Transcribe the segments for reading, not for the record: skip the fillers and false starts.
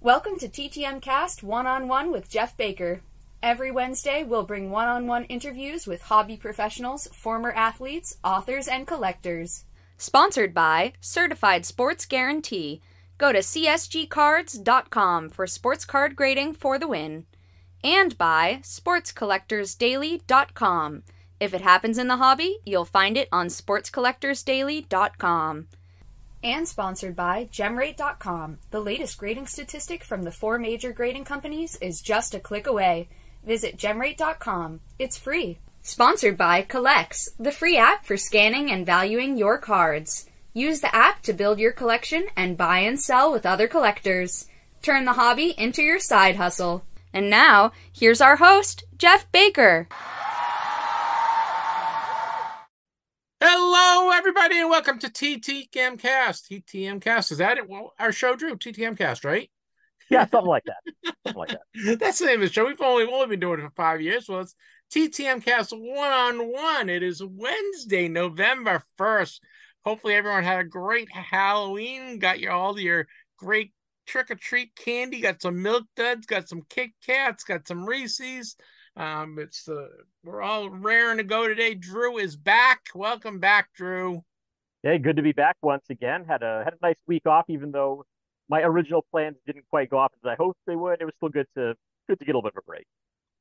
Welcome to TTMCast One-on-One with Jeff Baker. Every Wednesday, we'll bring one-on-one interviews with hobby professionals, former athletes, authors, and collectors. Sponsored by Certified Sports Guarantee. Go to csgcards.com for sports card grading for the win. And by sportscollectorsdaily.com. If it happens in the hobby, you'll find it on sportscollectorsdaily.com. And sponsored by gemrate.com. The latest grading statistic from the 4 major grading companies is just a click away. Visit gemrate.com. It's free. Sponsored by Collects, the free app for scanning and valuing your cards. Use the app to build your collection and buy and sell with other collectors. Turn the hobby into your side hustle. And now, here's our host, Jeff Baker. Hello, everybody, and welcome to TTMCast. TTMCast, is that it? Well, our show, Drew, TTMCast, right? Yeah, something like that. Something like that. That's the name of the show. We've only been doing it for 5 years. Well, it's TTMCast One-on-One. It is Wednesday, November 1st. Hopefully, everyone had a great Halloween. Got all your great trick-or-treat candy. Got some Milk Duds. Got some Kit Kats. Got some Reese's. We're all raring to go today. Drew is back. Welcome back, Drew. Hey, good to be back once again. Had a nice week off, even though my original plans didn't quite go off as I hoped they would. It was still good to get a little bit of a break.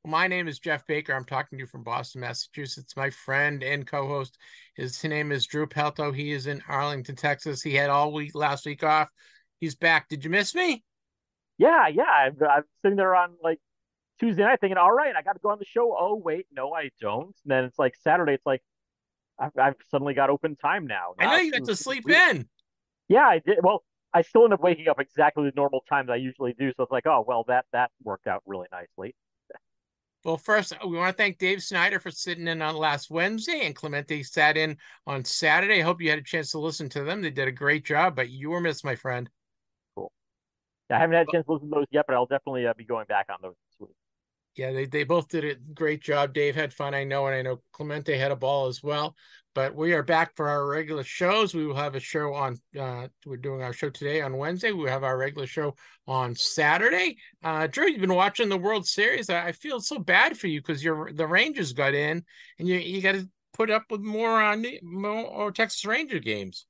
My name is Jeff Baker. I'm talking to you from Boston, Massachusetts. My friend and co-host, his name is Drew Pelto. He is in Arlington, Texas. He had all week last week off. He's back. Did you miss me? Yeah. I'm sitting there on like Tuesday night thinking, all right, I got to go on the show. Oh, wait, no, I don't. And then it's like Saturday. It's like I've suddenly got open time now. I know you got to sleep in. Yeah, I did. Well, I still end up waking up exactly the normal time that I usually do. So it's like, oh, well, that worked out really nicely. Well, first, we want to thank Dave Snyder for sitting in on last Wednesday, and Clemente sat in on Saturday. I hope you had a chance to listen to them. They did a great job, but you were missed, my friend. Cool. Yeah, I haven't had a chance to listen to those yet, but I'll definitely be going back on those this week. Yeah, they both did a great job. Dave had fun, I know, and I know Clemente had a ball as well. But we are back for our regular shows. We will have a show on, we're doing our show today on Wednesday. We'll have our regular show on Saturday. Drew, you've been watching the World Series. I feel so bad for you because the Rangers got in, and you got to put up with more Texas Ranger games.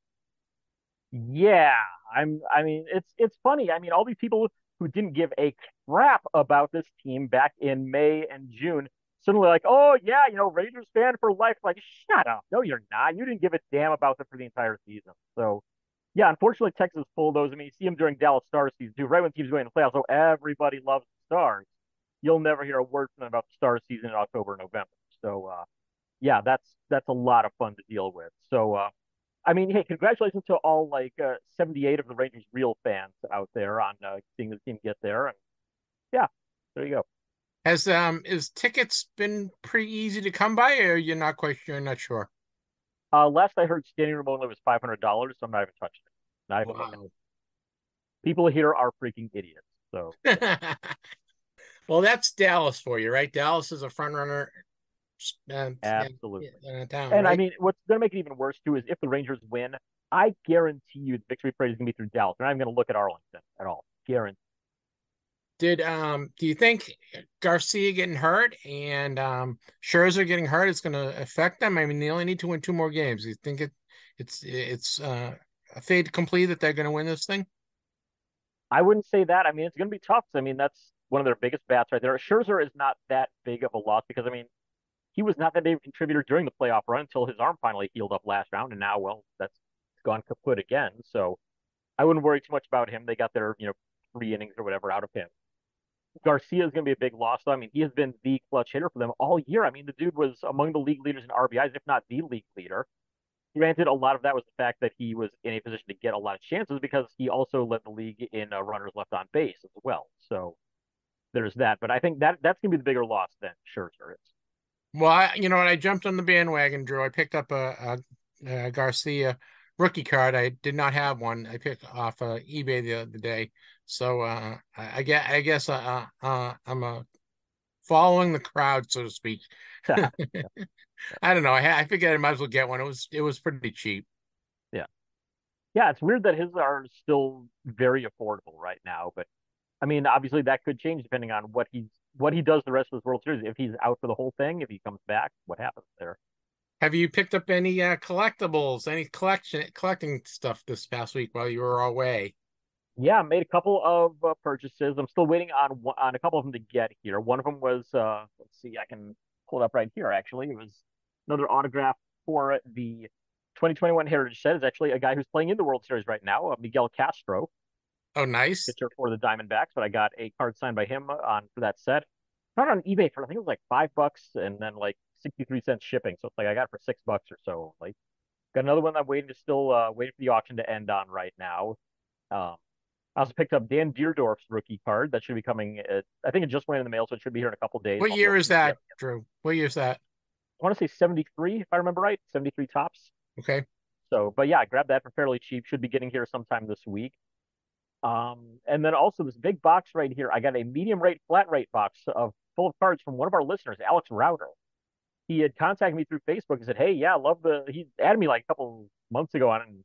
Yeah, I mean, it's funny. I mean, all these people who didn't give a crap about this team back in May and June suddenly like, oh yeah, Rangers fan for life. Like, shut up. No, you're not. You didn't give a damn about them for the entire season. So yeah, unfortunately, Texas is full of those. I mean, you see them during Dallas Stars season too, right when teams going to the playoffs. So everybody loves the Stars. You'll never hear a word from them about the Stars season in October, November. So yeah, that's a lot of fun to deal with. So I mean, hey, congratulations to all 78 of the Rangers' real fans out there on seeing the team get there. And yeah, there you go. Has tickets been pretty easy to come by, or you're not sure? Last I heard, standing room only was $500, so I'm not even touching it. Not even looking. People here are freaking idiots. So, well, that's Dallas for you, right? Dallas is a front runner. Absolutely. And right? I mean, what's going to make it even worse too is if the Rangers win, I guarantee you the victory parade is going to be through Dallas. They're not even going to look at Arlington at all. Guarantee. Do you think Garcia getting hurt and Scherzer getting hurt is going to affect them? I mean, they only need to win 2 more games. Do you think it's a fait accompli that they're going to win this thing? I wouldn't say that. I mean, it's going to be tough. I mean, that's one of their biggest bats right there. Scherzer is not that big of a loss because, I mean, he was not that big of a contributor during the playoff run until his arm finally healed up last round, and now, well, that's gone kaput again. So I wouldn't worry too much about him. They got their 3 innings or whatever out of him. Garcia is going to be a big loss, though. I mean, he has been the clutch hitter for them all year. I mean, the dude was among the league leaders in RBIs, if not the league leader. Granted, a lot of that was the fact that he was in a position to get a lot of chances because he also led the league in runners left on base as well. So there's that. But I think that's going to be the bigger loss than Scherzer is. Well, I jumped on the bandwagon, Drew. I picked up a Garcia rookie card. I did not have one. I picked off eBay the other day. So I guess I'm following the crowd, so to speak. I don't know. I figured I might as well get one. It was pretty cheap. Yeah, it's weird that his are still very affordable right now, but I mean, obviously that could change depending on what he does the rest of this World Series. If he's out for the whole thing, if he comes back, what happens there? Have you picked up any collectibles, any collecting stuff this past week while you were away? Yeah, made a couple of purchases. I'm still waiting on a couple of them to get here. One of them was let's see, I can pull it up right here. Actually, it was another autograph for the 2021 Heritage set. Is actually a guy who's playing in the World Series right now, Miguel Castro, Oh, nice. pitcher for the Diamondbacks. But I got a card signed by him on for that set. Found it on eBay for I think it was like $5 and then like 63 cents shipping. So it's like I got it for $6 or so. Like got another one I'm waiting to still waiting for the auction to end on right now. Um, I also picked up Dan Deerdorf's rookie card that should be coming. I think it just went in the mail, so it should be here in a couple days. What I'll be able year to is TTM. that, Drew? What year is that? I want to say 73, if I remember right, 73 tops. Okay. So, but yeah, I grabbed that for fairly cheap. Should be getting here sometime this week. And then also this big box right here. I got a medium rate, flat rate box of full of cards from one of our listeners, Alex Router. He had contacted me through Facebook and said, "Hey, yeah, I love the." He added me like a couple months ago on and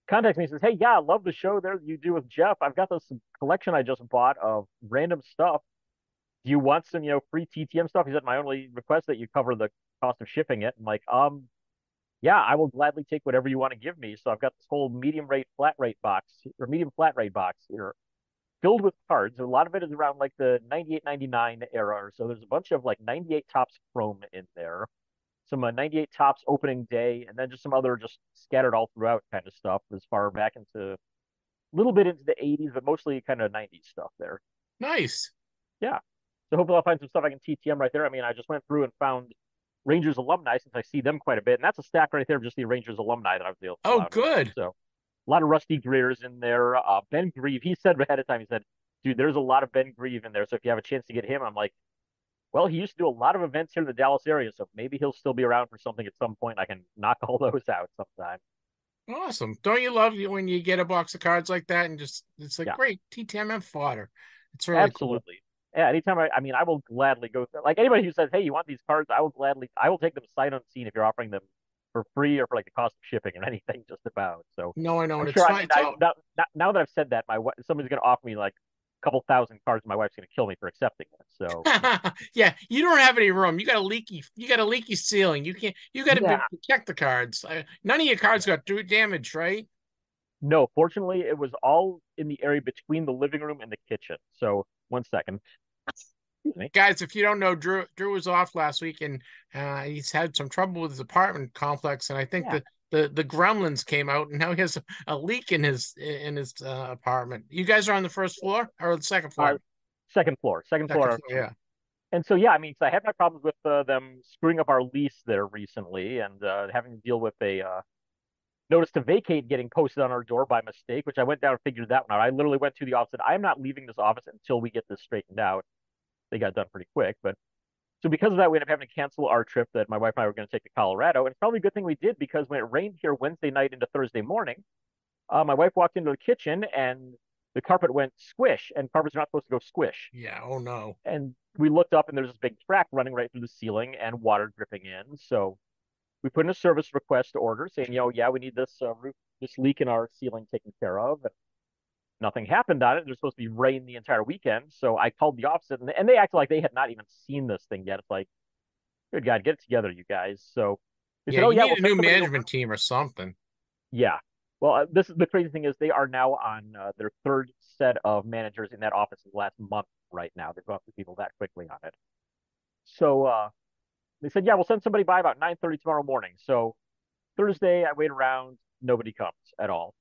contacts me and says, "Hey, yeah, I love the show there you do with Jeff. I've got this collection I just bought of random stuff. Do you want some, free TTM stuff?" He said, "My only request that you cover the cost of shipping it." I'm like, yeah, I will gladly take whatever you want to give me. So I've got this whole medium rate flat rate box or medium flat rate box here filled with cards. A lot of it is around like the 98, 99 era or so. There's a bunch of like 98 tops chrome in there, some 98 tops opening day, and then just some other just scattered all throughout kind of stuff as far back into a little bit into the 80s, but mostly kind of 90s stuff there. Nice. Yeah. So hopefully I'll find some stuff I can TTM right there. I mean, I just went through and found Rangers alumni since I see them quite a bit. And that's a stack right there of just the Rangers alumni that I was able to pull Oh, out of there. good. So a lot of Rusty Greers in there. Ben Grieve, he said ahead of time, he said, dude, there's a lot of Ben Grieve in there. So if you have a chance to get him, I'm like, well, he used to do a lot of events here in the Dallas area. So maybe he'll still be around for something at some point. I can knock all those out sometime. Awesome. Don't you love when you get a box of cards like that and just it's like Yeah, great TTMM fodder. It's really cool. absolutely. Yeah, anytime I mean, I will gladly go through, like anybody who says, hey, you want these cards? I will take them sight unseen if you're offering them for free or for like the cost of shipping or anything, just about. So No, I know, I'm and it's sure, I fine. mean, now that I've said that, somebody's going to offer me like a couple thousand cards. My wife's going to kill me for accepting it. So, Yeah, you don't have any room. You got a leaky ceiling. You can't. You got to yeah, protect the cards. None of your cards got damaged, right? no, fortunately, it was all in the area between the living room and the kitchen. So, one second. Excuse me. Guys, if you don't know, Drew was off last week, and he's had some trouble with his apartment complex, and I think Yeah. the gremlins came out, and now he has a leak in his apartment. You guys are on the first floor or the second Uh, floor? second floor, second Second floor. floor, yeah. And so, yeah, I mean, so I had my problems with them screwing up our lease there recently and having to deal with a notice to vacate getting posted on our door by mistake, which I went down and figured that one out. I literally went to the office and said, I'm not leaving this office until we get this straightened out. They got done pretty quick. But so because of that, we ended up having to cancel our trip that my wife and I were going to take to Colorado. And it's probably a good thing we did because when it rained here Wednesday night into Thursday morning, my wife walked into the kitchen and the carpet went squish, and carpets are not supposed to go squish. Yeah. Oh no. And we looked up and there's this big crack running right through the ceiling and water dripping in. So we put in a service request order saying, yeah, we need this leak in our ceiling taken care of. And nothing happened on it. There's supposed to be rain the entire weekend. So I called the office and they acted like they had not even seen this thing yet. It's like, good God, get it together, you guys. So they Yeah, said, oh, you yeah, need we'll a send new somebody management over. team or something. Yeah. Well, this is the crazy thing is they are now on their third set of managers in that office in the last month right now. They've gone through people that quickly on it. So they said, yeah, we'll send somebody by about 9:30 tomorrow morning. So Thursday, I wait around. Nobody comes at all.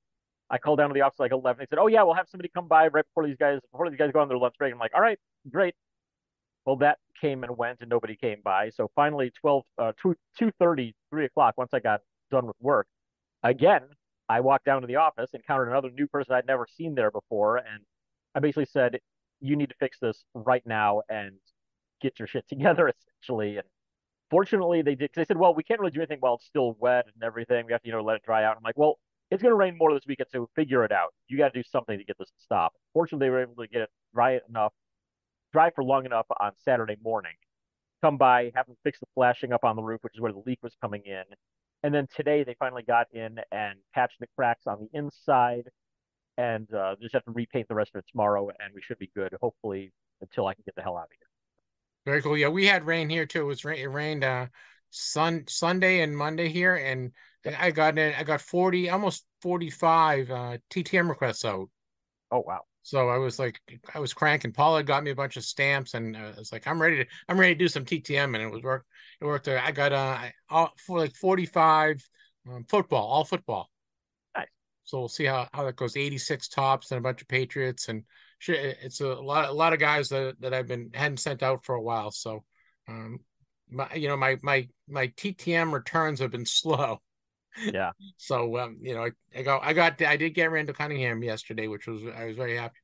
I called down to the office like 11. They said, oh, yeah, we'll have somebody come by right before these guys go on their lunch break. I'm like, all right, great. Well, that came and went and nobody came by. So finally, 2:30, 3 o'clock, once I got done with work, again, I walked down to the office, encountered another new person I'd never seen there before. And I basically said, you need to fix this right now and get your shit together, essentially. And fortunately, they did. Because they said, well, we can't really do anything while it's still wet and everything. We have to, let it dry out. I'm like, well, it's going to rain more this weekend, so figure it out. You got to do something to get this to stop. Fortunately, they were able to get it dry for long enough on Saturday morning. Come by, have them fix the flashing up on the roof, which is where the leak was coming in. And then today they finally got in and patched the cracks on the inside and just have to repaint the rest of it tomorrow, and we should be good. Hopefully, until I can get the hell out of here. Very cool. Yeah, we had rain here too. It rained Sunday and Monday here, and I got 40, almost 45 TTM requests out. Oh wow. So I was cranking. Paula got me a bunch of stamps, and I was like, I'm ready to do some TTM, and it worked. I got for like 45 football, all football. Nice. So we'll see how that goes. 86 tops and a bunch of Patriots, and it's a lot of guys that hadn't sent out for a while. So, my TTM returns have been slow. Yeah. So I did get Randall Cunningham yesterday, which I was very happy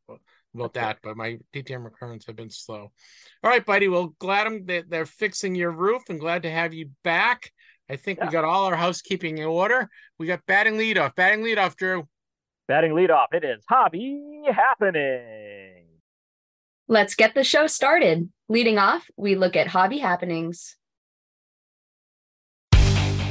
about that. But my TTM returns have been slow. All right, buddy. Well, glad that they're fixing your roof, and glad to have you back. I think we got all our housekeeping in order. We got batting leadoff. Batting leadoff, Drew. Batting leadoff. It is hobby happening. Let's get the show started. Leading off, we look at hobby happenings.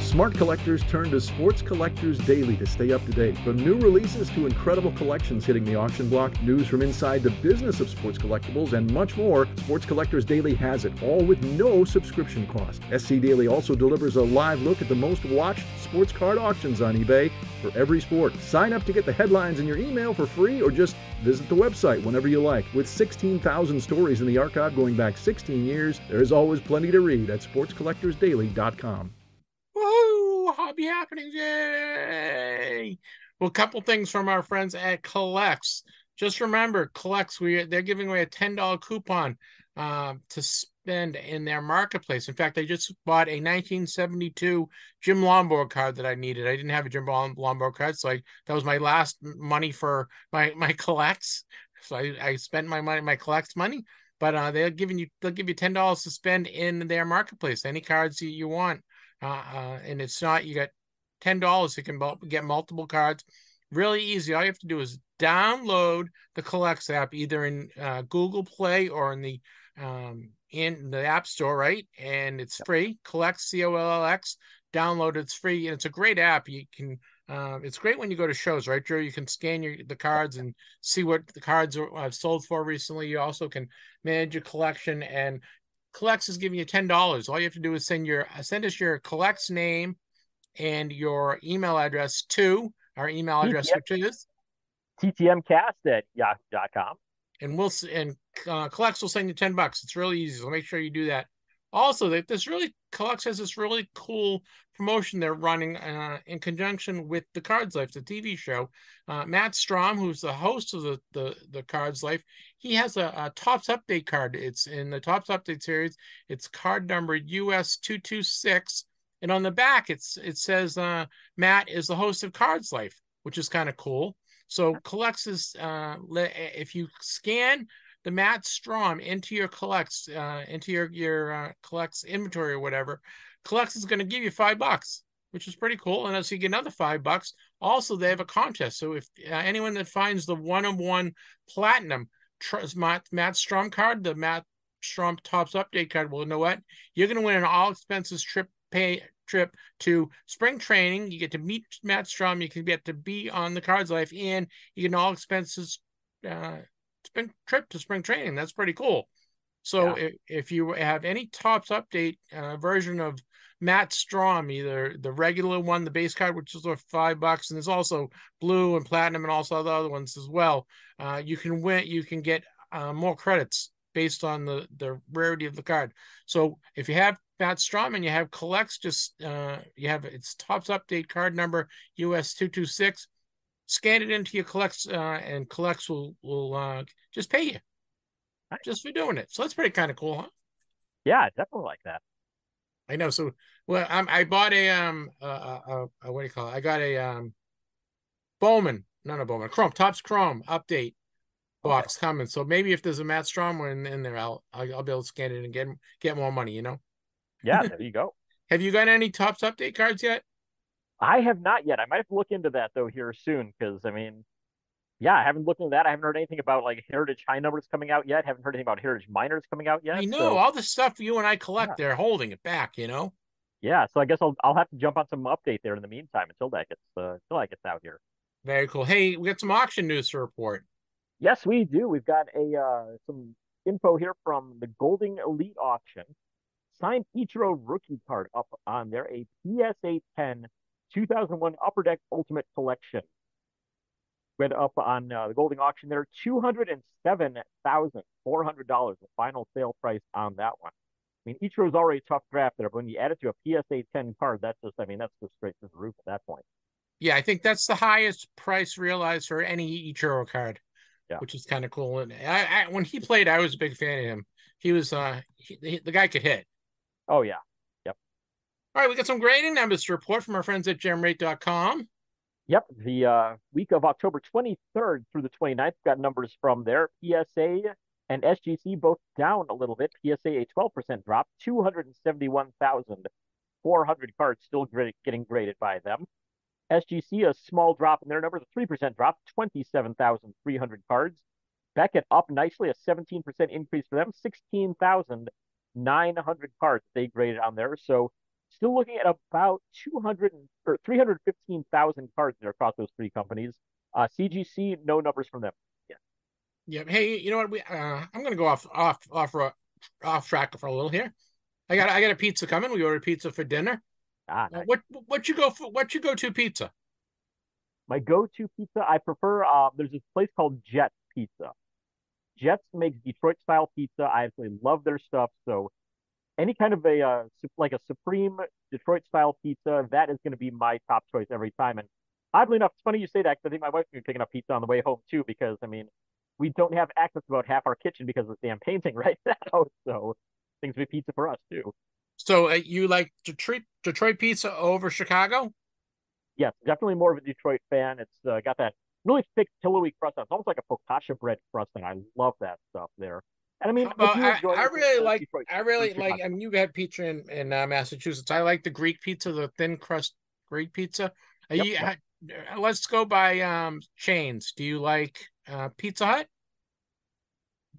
Smart collectors turn to Sports Collectors Daily to stay up to date. From new releases to incredible collections hitting the auction block, news from inside the business of sports collectibles, and much more, Sports Collectors Daily has it, all with no subscription cost. SC Daily also delivers a live look at the most watched sports card auctions on eBay for every sport. Sign up to get the headlines in your email for free, or just visit the website whenever you like. With 16,000 stories in the archive going back 16 years, there's always plenty to read at sportscollectorsdaily.com. Woo! Hobby happenings, yay! Well, a couple things from our friends at Collects. Just remember, Collects, they're giving away a $10 coupon to spend in their marketplace. In fact, I just bought a 1972 Jim Lombard card that I needed. I didn't have a Jim Lombard card, so that was my last money for my Collects. So I spent my Collects money. But they'll give you $10 to spend in their marketplace. Any cards you want. And it's not, you got $10, you can get multiple cards. Really easy. All you have to do is download the Collects app, either in Google Play or in the App Store, right? And it's free. Collects, COLLX. Download it. It's free, and it's a great app. You can. It's great when you go to shows, right, Joe? You can scan the cards and see what the cards have sold for recently. You also can manage your collection, and Collects is giving you $10. All you have to do is send us your Collects name and your email address to our email address, which is TTMcast@yahoo.com. And Collects will send you $10. It's really easy, so make sure you do that. Also, Collects has this really cool promotion they're running in conjunction with the Cards Life, the TV show. Matt Strom, who's the host of the Cards Life, he has a Topps Update card. It's in the Topps Update series. It's card number US 226, and on the back it says Matt is the host of Cards Life, which is kind of cool. So Collects is if you scan the Matt Strom into your Collects, into your Collects inventory or whatever, Collects is going to give you $5, which is pretty cool. And as you get another $5, also they have a contest. So if anyone that finds the 1-of-1 platinum Matt Strom card, the Matt Strom Topps Update card, well, you know what? You're going to win an all expenses trip to spring training. You get to meet Matt Strom. You can get to be on the Cards Life, and you get an all expenses trip to spring training. That's pretty cool. So if you have any Topps Update version of Matt Strom, either the regular one, the base card, which is worth $5, and there's also blue and platinum and also the other ones as well, you can win. You can get more credits based on the rarity of the card. So if you have Matt Strom and you have Collects, just you have its Topps Update card number US 226. Scan it into your Collects, and Collects will just pay you just for doing it. So that's pretty kind of cool, huh? Yeah, definitely like that. I know. So, well, I bought a what do you call it? I got a Bowman, not a Bowman, Topps Chrome update box coming. So maybe if there's a Matt Strom one in there, I'll be able to scan it and get more money. Yeah, there you go. Have you got any Topps Update cards yet? I have not yet. I might have to look into that though here soon, because I haven't looked into that. I haven't heard anything about like Heritage High Numbers coming out yet. Haven't heard anything about Heritage Minors coming out yet. I know all the stuff you and I collect. They're holding it back. Yeah, so I guess I'll have to jump on some update there in the meantime until that gets out here. Very cool. Hey, we got some auction news to report. Yes, we do. We've got some info here from the Golding Elite Auction. Signed Ichiro rookie card up on there, a PSA 10 2001 Upper Deck Ultimate Collection. Went up on the Golding auction there, $207,400, the final sale price on that one. I mean, Ichiro's already a tough draft there, but when you add it to a PSA 10 card, that's just straight to the roof at that point. Yeah, I think that's the highest price realized for any Ichiro card, Yeah. which is kind of cool. And when he played, I was a big fan of him. He was the guy could hit. Oh yeah. Yep. All right, we got some grading numbers to report from our friends at gemrate.com. Yep. The week of October 23rd through the 29th got numbers from there. PSA and SGC both down a little bit. PSA a 12% drop, 271,400 cards still getting graded by them. SGC a small drop in their numbers, a 3% drop, 27,300 cards. Beckett up nicely, a 17% increase for them, 16,900 cards they graded on there. So still looking at about 315,000 cards there across those three companies. CGC, no numbers from them. Yeah. Yeah. Hey, you know what? I'm going to go off track for a little here. I got a pizza coming. We ordered pizza for dinner. Nice. What you go to pizza? My go-to pizza, I prefer. There's this place called Jets Pizza. Jets makes Detroit style pizza. I absolutely love their stuff. So any kind of a supreme Detroit style pizza, that is going to be my top choice every time. And oddly enough, it's funny you say that because I think my wife's going to be picking up pizza on the way home too. Because I mean, we don't have access to about half our kitchen because of the damn painting right now. So things will be pizza for us too. So you like Detroit pizza over Chicago? Yes, definitely more of a Detroit fan. It's got that really thick, pillowy crust. It's almost like a focaccia bread crust, and I love that stuff there. And I mean, I really like. I mean, you've had pizza in Massachusetts. I like the Greek pizza, the thin crust Greek pizza. Yep. Let's go by chains. Do you like Pizza Hut?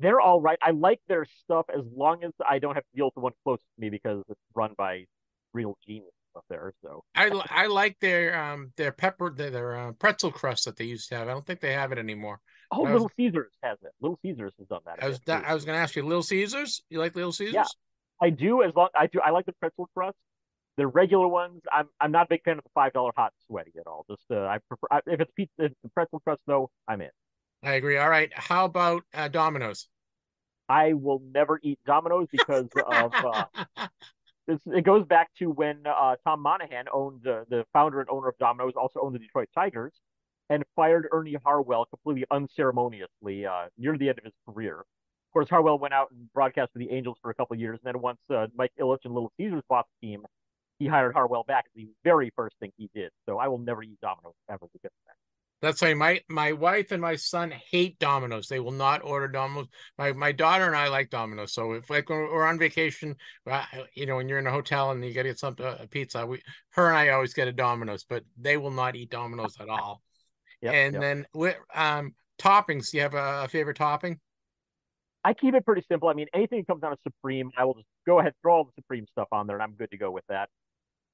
They're all right. I like their stuff as long as I don't have to deal with the one closest to me because it's run by real genius up there. So I like their pretzel crust that they used to have. I don't think they have it anymore. Oh, Little Caesars has it. Little Caesars has done that. I was going to ask you, Little Caesars. You like Little Caesars? Yeah, I do. I like the pretzel crust. The regular ones, I'm not a big fan of the $5 hot and sweaty at all. Just I prefer if it's pizza, if it's the pretzel crust though, I'm in. I agree. All right. How about Domino's? I will never eat Domino's because of it goes back to when Tom Monahan owned the founder and owner of Domino's, also owned the Detroit Tigers, and fired Ernie Harwell completely unceremoniously near the end of his career. Of course, Harwell went out and broadcast for the Angels for a couple of years, and then once Mike Ilitch and Little Caesars bought the team, he hired Harwell back as the very first thing he did. So I will never eat Domino's ever because of that. That's why my wife and my son hate Domino's. They will not order Domino's. My daughter and I like Domino's. So if like when we're on vacation, you know, when you're in a hotel and you got to get a pizza, her and I always get a Domino's, but they will not eat Domino's at all. Then with toppings, do you have a favorite topping? I keep it pretty simple. I mean, anything that comes down to Supreme, I will just go ahead, throw all the Supreme stuff on there, and I'm good to go with that.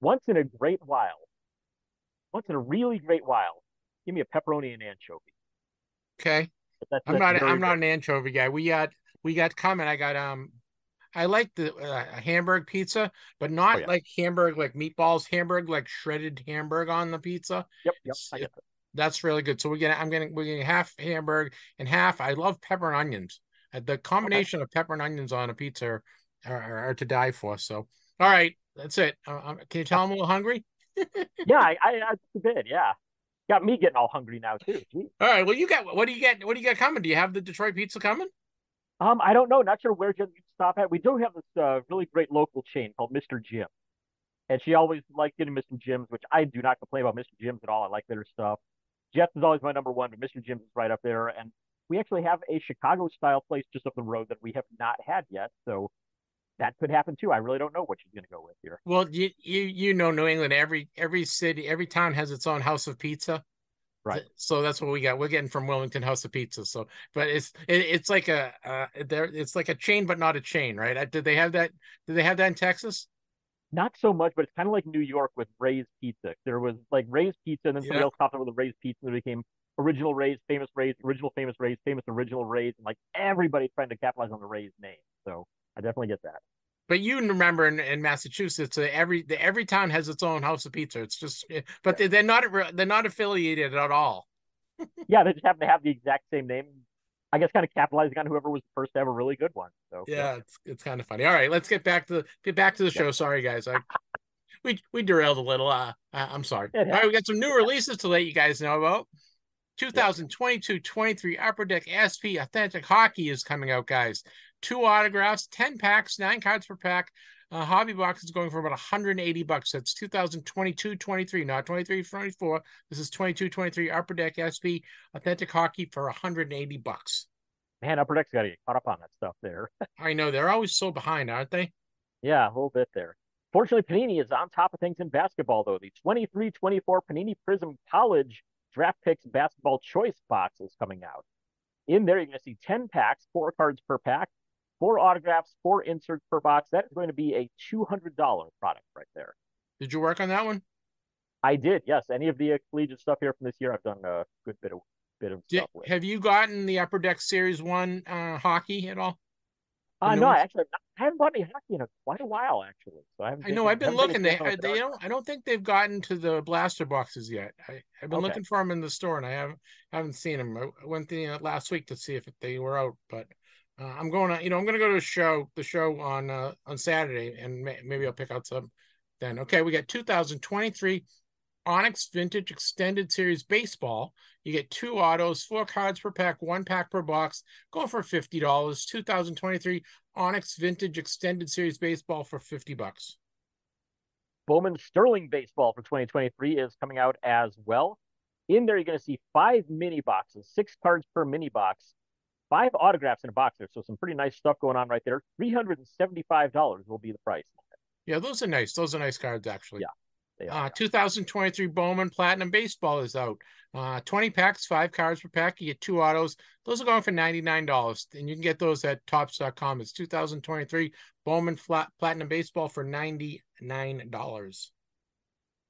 Once in a really great while, give me a pepperoni and anchovy. Okay. I'm not an anchovy guy. We got coming. I like the Hamburg pizza, but not like Hamburg, like meatballs, Hamburg, like shredded Hamburg on the pizza. Yep. I get that. That's really good. So we're getting half Hamburg and half. I love pepper and onions. The combination of pepper and onions on a pizza are to die for. So, all right, that's it. Can you tell I'm a little hungry? Yeah, I just a bit. Yeah, got me getting all hungry now too. Jeez. All right. Well, what do you get coming? Do you have the Detroit pizza coming? I don't know. Not sure where you stop at. We do have this really great local chain called Mr. Jim, and she always liked getting Mr. Jim's, which I do not complain about Mr. Jim's at all. I like their stuff. Jets is always my number one, but Mr. Jim's is right up there. And we actually have a Chicago-style place just up the road that we have not had yet, so that could happen too. I really don't know what she's going to go with here. Well, you know, New England, every city, every town has its own house of pizza. Right. So that's what we got. We're getting from Wilmington House of Pizza. So, but it's like it's like a chain, but not a chain, right? Did they have that? Did they have that in Texas? Not so much, but it's kind of like New York with Ray's Pizza. There was like Ray's Pizza, and then somebody Yeah. else topped it with a Ray's Pizza, and it became Original Ray's, Famous Ray's, Original Famous Ray's, Famous Original Ray's, and like everybody's trying to capitalize on the Ray's name. So I definitely get that. But you remember in Massachusetts, every town has its own house of pizza. It's just, but Yeah. they're not affiliated at all. Yeah, they just happen to have the exact same name. I guess kind of capitalizing on whoever was the first to have a really good one. So Yeah, it's kind of funny. All right, let's get back to the yeah. show. Sorry, guys, we derailed a little. I'm sorry. It All right, happens. we got some new releases to let you guys know about. 2022-23 Upper Deck SP Authentic Hockey is coming out, guys. 2 autographs, 10 packs, 9 cards per pack. Hobby box is going for about $180. That's 2022-23, not 23-24. This is 22-23 Upper Deck SP Authentic Hockey for $180. Man, Upper Deck's got to get caught up on that stuff there. I know they're always so behind, aren't they? Yeah, a little bit there. Fortunately, Panini is on top of things in basketball, though. The 23-24 Panini Prism College Draft Picks Basketball Choice box is coming out. In there, you're going to see 10 packs, 4 cards per pack, 4 autographs, 4 inserts per box. That is going to be a $200 product right there. Did you work on that one? I did, yes. Any of the collegiate stuff here from this year, I've done a good bit of stuff with. Have you gotten the Upper Deck Series 1 hockey at all? No, I haven't bought any hockey in quite a while, actually. So I know I've been looking. They I don't. I don't think they've gotten to the blaster boxes yet. I've been Okay. looking for them in the store, and I haven't seen them. I went the last week to see if they were out, but I'm going to I'm going to go to the show on Saturday, and maybe I'll pick out some then. Okay, we got 2023 Onyx Vintage Extended Series Baseball. You get 2 autos, 4 cards per pack, 1 pack per box, going for $50. 2023 Onyx Vintage Extended Series Baseball for $50. Bowman Sterling Baseball for 2023 is coming out as well. In there, you're going to see 5 mini boxes, 6 cards per mini box, 5 autographs in a box there. So some pretty nice stuff going on right there. $375 will be the price. Yeah, those are nice. Those are nice cards, actually. Yeah. 2023 Bowman Platinum Baseball is out. 20 packs, 5 cards per pack. You get 2 autos. Those are going for $99, and you can get those at Topps.com. It's 2023 Bowman Platinum Baseball for $99. We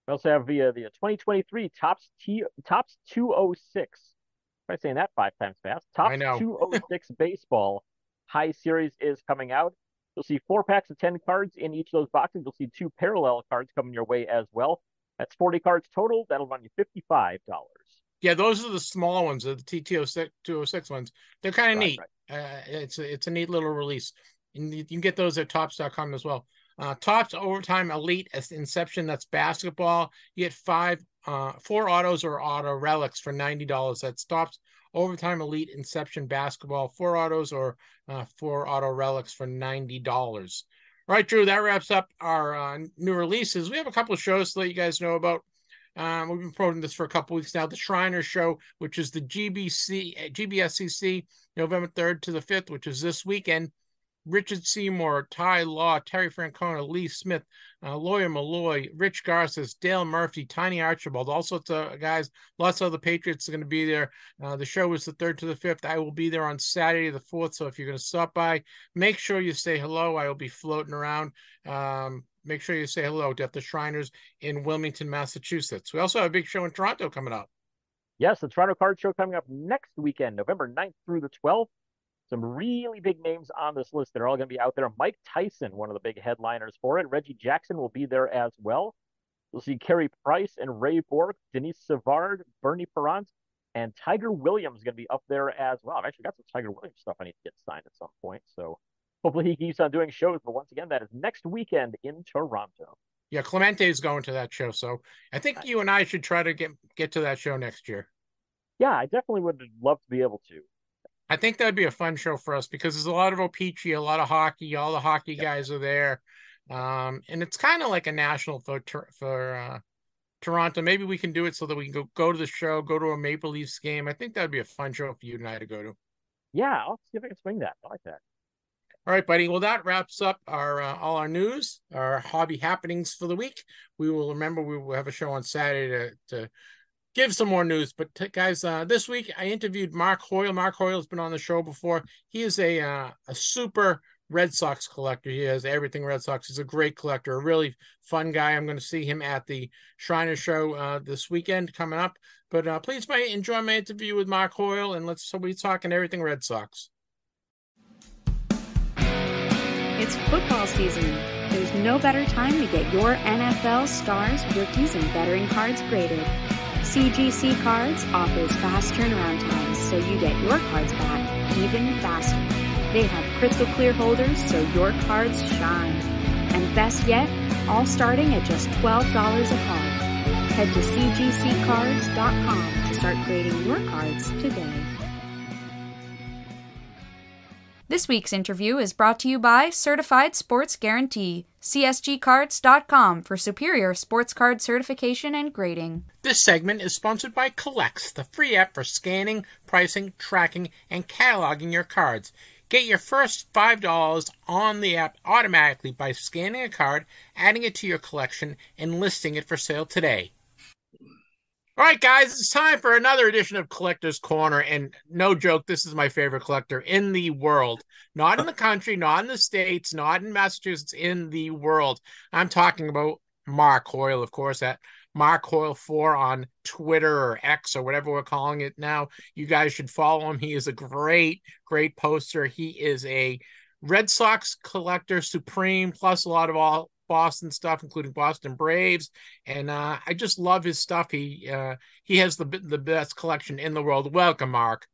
also have the 2023 Topps 206. Try saying that 5 times fast. Topps 206 Baseball High Series is coming out. You'll see 4 packs of 10 cards in each of those boxes. You'll see 2 parallel cards coming your way as well. That's 40 cards total. That'll run you $55. Yeah, those are the small ones, the TT 206 ones. They're kind of neat. Right. It's a neat little release. And you can get those at Topps.com as well. Topps Overtime Elite Inception, that's basketball. You get 4 autos or auto relics for $90. That's Topps Overtime Elite Inception Basketball, 4 autos or 4 auto relics for $90. All right, Drew, that wraps up our new releases. We have a couple of shows to let you guys know about. We've been promoting this for a couple weeks now. The Shriners Show, which is the GBSCC, November 3rd to the 5th, which is this weekend. Richard Seymour, Ty Law, Terry Francona, Lee Smith, Lawyer Malloy, Rich Garces, Dale Murphy, Tiny Archibald, all sorts of guys. Lots of the Patriots are going to be there. The show is the 3rd to the 5th. I will be there on Saturday the 4th. So if you're going to stop by, make sure you say hello. I will be floating around. Make sure you say hello to the Shriners in Wilmington, Massachusetts. We also have a big show in Toronto coming up. Yes, the Toronto Card Show coming up next weekend, November 9th through the 12th. Some really big names on this list that are all going to be out there. Mike Tyson, one of the big headliners for it. Reggie Jackson will be there as well. You'll see Carey Price and Ray Bork, Denise Savard, Bernie Perrant, and Tiger Williams going to be up there as well. I've actually got some Tiger Williams stuff I need to get signed at some point. So hopefully he keeps on doing shows. But once again, that is next weekend in Toronto. Yeah, Clemente is going to that show. So I think you and I should try to get to that show next year. Yeah, I definitely would love to be able to. I think that'd be a fun show for us because there's a lot of O-Pee-Chee, a lot of hockey. All the hockey guys are there, and it's kind of like a national for Toronto. Maybe we can do it so that we can go to the show, go to a Maple Leafs game. I think that'd be a fun show for you and I to go to. Yeah, I'll see if I can swing that. I like that. All right, buddy. Well, that wraps up our all our news, our hobby happenings for the week. We will have a show on Saturday to give some more news. But guys, this week I interviewed Mark Hoyle. Mark Hoyle has been on the show before. He is a super Red Sox collector. He has everything Red Sox. He's a great collector, a really fun guy. I'm going to see him at the Shriner Show this weekend coming up. But please enjoy my interview with Mark Hoyle, and so we're talking everything Red Sox. It's football season. There's no better time to get your NFL stars, rookies, and veteran cards graded. CGC Cards offers fast turnaround times, so you get your cards back even faster. They have crystal clear holders, so your cards shine. And best yet, all starting at just $12 a card. Head to cgccards.com to start grading your cards today. This week's interview is brought to you by Certified Sports Guarantee, csgcards.com for superior sports card certification and grading. This segment is sponsored by Collects, the free app for scanning, pricing, tracking, and cataloging your cards. Get your first $5 on the app automatically by scanning a card, adding it to your collection, and listing it for sale today. All right, guys, it's time for another edition of Collector's Corner, and no joke, this is my favorite collector in the world. Not in the country, not in the States, not in Massachusetts, in the world. I'm talking about Mark Hoyle, of course, at Mark Hoyle 4 on Twitter or X or whatever we're calling it now. You guys should follow him. He is a great, great poster. He is a Red Sox collector supreme, plus a lot of all Boston stuff, including Boston Braves, and I just love his stuff. He has the best collection in the world. Welcome, Mark.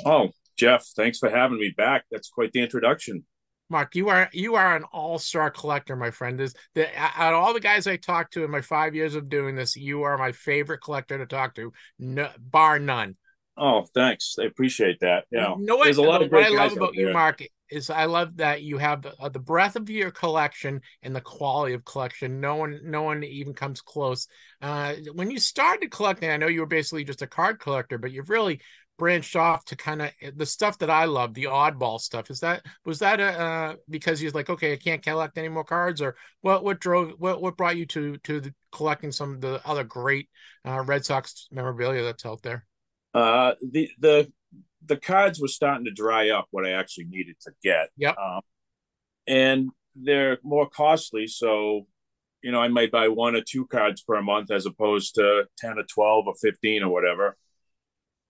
Oh, Jeff, thanks for having me back. That's quite the introduction. Mark, you are an all-star collector, my friend. Out of all the guys I talked to in my 5 years of doing this, you are my favorite collector to talk to, bar none. Oh, thanks. I appreciate that. Yeah, there's a lot of great guys. What I love about you, Mark, is I love that you have the breadth of your collection and the quality of collection. No one even comes close. When you started collecting, I know you were basically just a card collector, but you've really branched off to kind of the stuff that I love, the oddball stuff. Was that because you're like, okay, I can't collect any more cards, or what brought you to collecting some of the other great Red Sox memorabilia that's out there? The cards were starting to dry up what I actually needed to get. Yep. And they're more costly. So, I might buy 1 or 2 cards per month as opposed to 10 or 12 or 15 or whatever.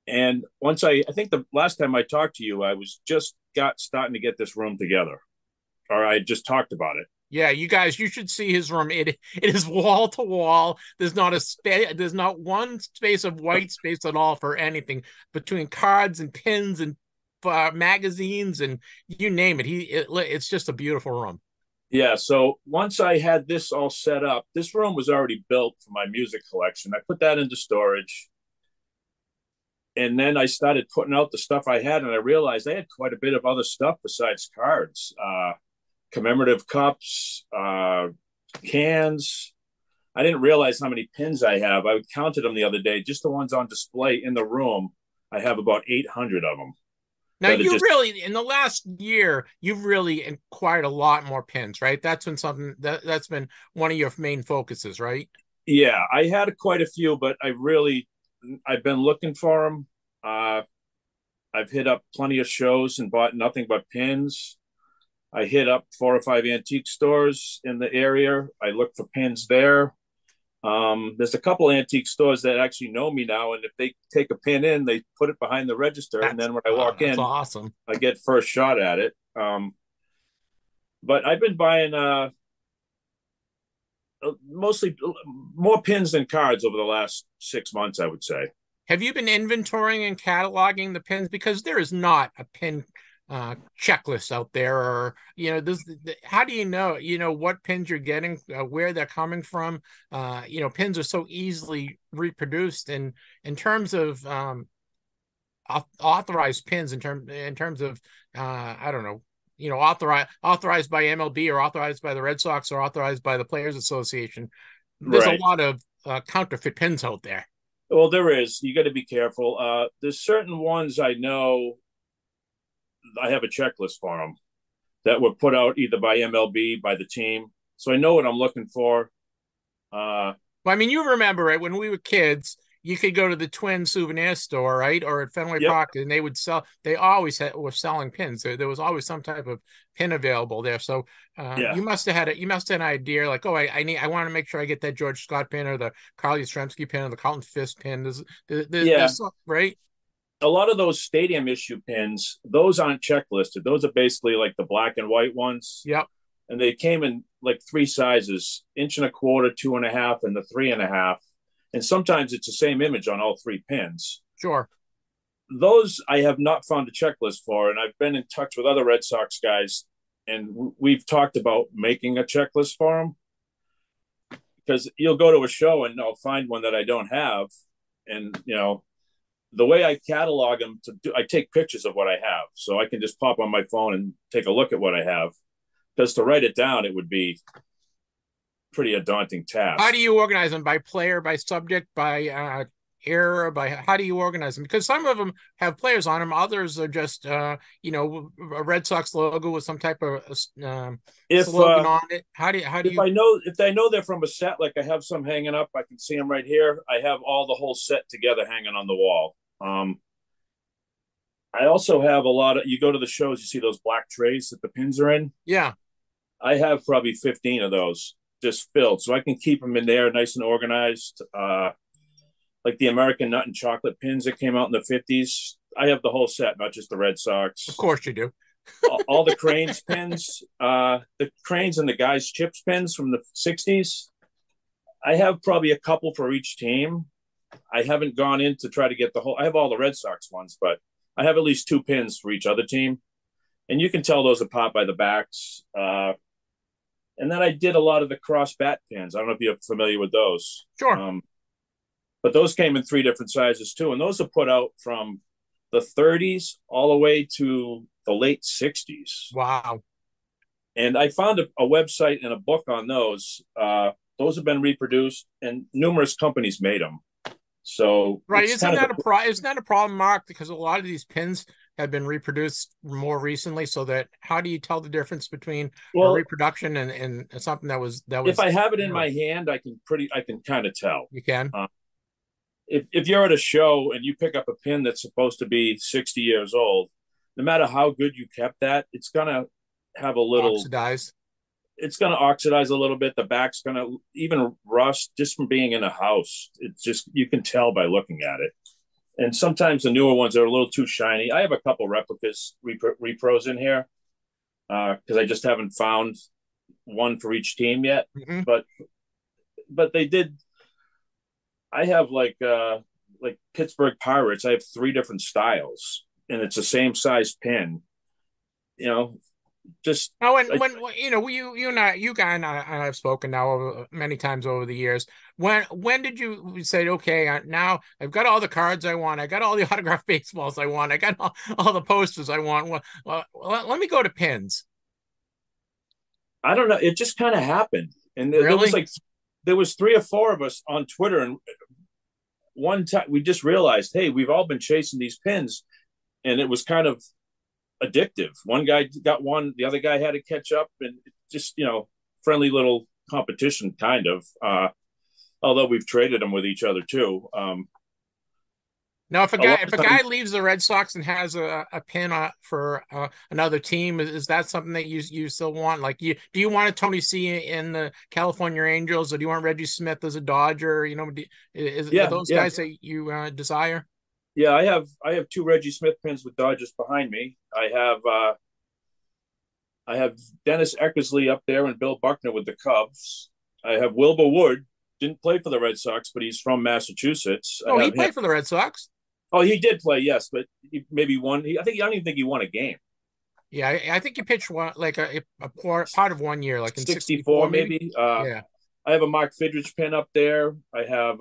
And once I think the last time I talked to you, I was just starting to get this room together, or I just talked about it. Yeah, you guys, you should see his room. It is wall to wall. There's not one space of white space at all for anything between cards and pins and magazines and you name it. It's just a beautiful room. Yeah. So once I had this all set up, this room was already built for my music collection. I put that into storage. And then I started putting out the stuff I had, and I realized I had quite a bit of other stuff besides cards. Commemorative cups, cans. I didn't realize how many pins I have. I counted them the other day, just the ones on display in the room. I have about 800 of them. Now, in the last year, you've really acquired a lot more pins, right? That's been something that's been one of your main focuses, right? Yeah, I had quite a few, but I've been looking for them. I've hit up plenty of shows and bought nothing but pins. I hit up 4 or 5 antique stores in the area. I look for pins there. There's a couple antique stores that actually know me now, and if they take a pin in, they put it behind the register, and then when I walk in, awesome. I get first shot at it. But I've been buying mostly more pins than cards over the last 6 months, I would say. Have you been inventorying and cataloging the pins? Because there is not a pin checklists out there, or how do you know what pins you're getting, where they're coming from? Pins are so easily reproduced, and in terms of authorized pins, in terms of I don't know, authorized by MLB or authorized by the Red Sox or authorized by the Players Association. There's a lot of counterfeit pins out there. Well, there is. You got to be careful. There's certain ones I know. I have a checklist for them that were put out either by MLB, by the team. So I know what I'm looking for. Well, I mean, you remember it when we were kids, you could go to the Twin souvenir store, right, or at Fenway Yep. Park, and they would sell. They always were selling pins. There was always some type of pin available there. So Yeah. you must have had it. You must have had an idea, like, oh, I want to make sure I get that George Scott pin or the Carl Yastrzemski pin or the Carlton Fisk pin. There's right. A lot of those stadium issue pins, those aren't checklisted. Those are basically like the black and white ones. Yep. And they came in like 3 sizes: 1.25 inches, 2.5, and the 3.5. And sometimes it's the same image on all 3 pins. Sure. Those I have not found a checklist for, and I've been in touch with other Red Sox guys, and we've talked about making a checklist for them, because you'll go to a show and I'll find one that I don't have, and the way I catalog them I take pictures of what I have, so I can just pop on my phone and take a look at what I have. Because to write it down, it would be pretty a daunting task. How do you organize them? By player, by subject, by era? By how do you organize them? Because some of them have players on them, others are just a Red Sox logo with some type of slogan on it. How do you? If I know they're from a set, like I have some hanging up, I can see them right here. I have all the whole set together hanging on the wall. I also have a lot of. You go to the shows, you see those black trays that the pins are in. Yeah. I have probably 15 of those just filled, so I can keep them in there nice and organized. Like the American Nut and Chocolate pins that came out in the 50s. I have the whole set, not just the Red Sox. Of course you do. all the Cranes pins, the Cranes and the Guys Chips pins from the 60s. I have probably a couple for each team. I haven't gone in to try to get the whole. I have all the Red Sox ones, but I have at least 2 pins for each other team. And you can tell those apart by the backs. And then I did a lot of the cross bat pins. I don't know if you're familiar with those. Sure. But those came in 3 different sizes too. And those are put out from the 30s all the way to the late 60s. Wow. And I found a website and a book on those. Those have been reproduced, and numerous companies made them. So right, isn't that a problem, Mark? Because a lot of these pins have been reproduced more recently. So that how do you tell the difference between a reproduction and something that was? If I have it in my hand, I can kind of tell. You can. If you're at a show and you pick up a pin that's supposed to be 60 years old, no matter how good you kept that, it's gonna have a little oxidized. It's going to oxidize a little bit. The back's going to even rust just from being in a house. It's just, you can tell by looking at it. And sometimes the newer ones are a little too shiny. I have a couple replicas, repros in here because I just haven't found one for each team yet. Mm-hmm. But they did. I have like Pittsburgh Pirates. I have 3 different styles, and it's the same size pin. Just when you and I, you guy and I have spoken now many times over the years. When did you say, okay, now I've got all the cards I want, I got all the autographed baseballs I want, I got all the posters I want. Well, let me go to pins. I don't know. It just kind of happened, and really? there was 3 or 4 of us on Twitter, and one time we just realized, hey, we've all been chasing these pins, and it was kind of addictive. One guy got one, the other guy had to catch up, and just friendly little competition kind of. Although we've traded them with each other too. Now, if a guy leaves the Red Sox and has a pin for another team, is that something that you still want? Like, do you want a Tony C in the California Angels, or do you want Reggie Smith as a Dodger? Are those guys that you desire? Yeah, I have 2 Reggie Smith pins with Dodgers behind me. I have Dennis Eckersley up there and Bill Buckner with the Cubs. I have Wilbur Wood, didn't play for the Red Sox, but he's from Massachusetts. Oh, he played for the Red Sox? Oh, he did play, yes, but he maybe won. I don't even think he won a game. Yeah, I think he pitched one, like a part of one year, like in 64 maybe. Yeah. I have a Mark Fidrich pin up there. I have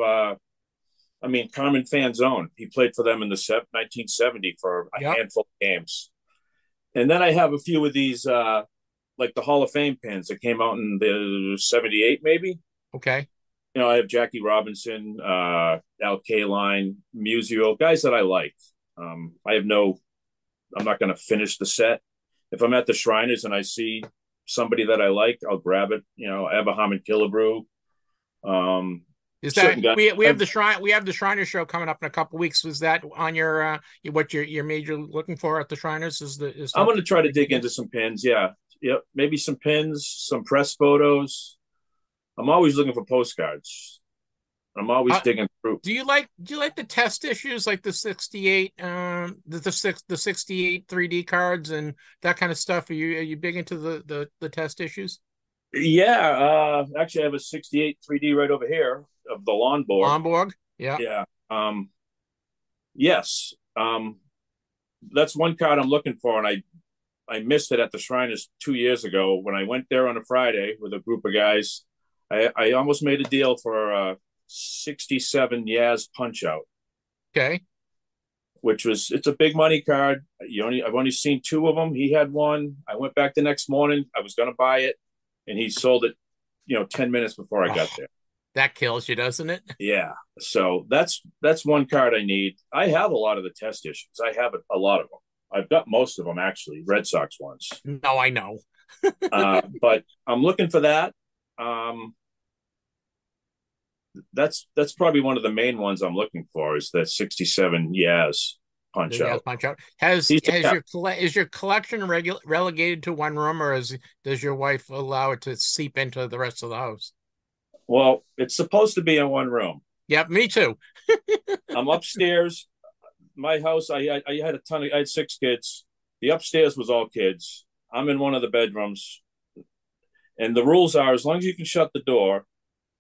Carmen Fanzone. He played for them in the 1970 for a handful of games. And then I have a few of these, like the Hall of Fame pins that came out in the 78, maybe. Okay. I have Jackie Robinson, Al Kaline, Musial, guys that I like. I'm not going to finish the set. If I'm at the Shriners and I see somebody that I like, I'll grab it. I have a Harmon Killebrew. Is that certain guys. we have the Shriners show coming up in a couple weeks? Was that on your what your major looking for at the Shriners? I'm going to try to dig into some pins. Yeah, yep, maybe some pins, some press photos. I'm always looking for postcards. I'm always digging through. Do you like the test issues, like the 68 the 68 3D cards and that kind of stuff? Are you big into the test issues? Yeah, actually I have a 68 3D right over here of the Lomborg. Yeah. Yeah. Yes. That's one card I'm looking for, and I missed it at the Shriners 2 years ago when I went there on a Friday with a group of guys. I almost made a deal for 67 Yaz Punch Out. Okay. It's a big money card. I've only seen two of them. He had one. I went back the next morning. I was going to buy it, and he sold it, 10 minutes before I got there. That kills you, doesn't it? Yeah. So that's one card I need. I have a lot of the test issues. I have a lot of them. I've got most of them, actually, Red Sox ones. No, I know. But I'm looking for that. That's probably one of the main ones I'm looking for is that 67 Yaz Punch Out. Punch Out. Is your collection relegated to one room, or does your wife allow it to seep into the rest of the house? Well, it's supposed to be in one room. Yep, me too. I'm upstairs. My house, I had 6 kids. The upstairs was all kids. I'm in one of the bedrooms. And the rules are, as long as you can shut the door,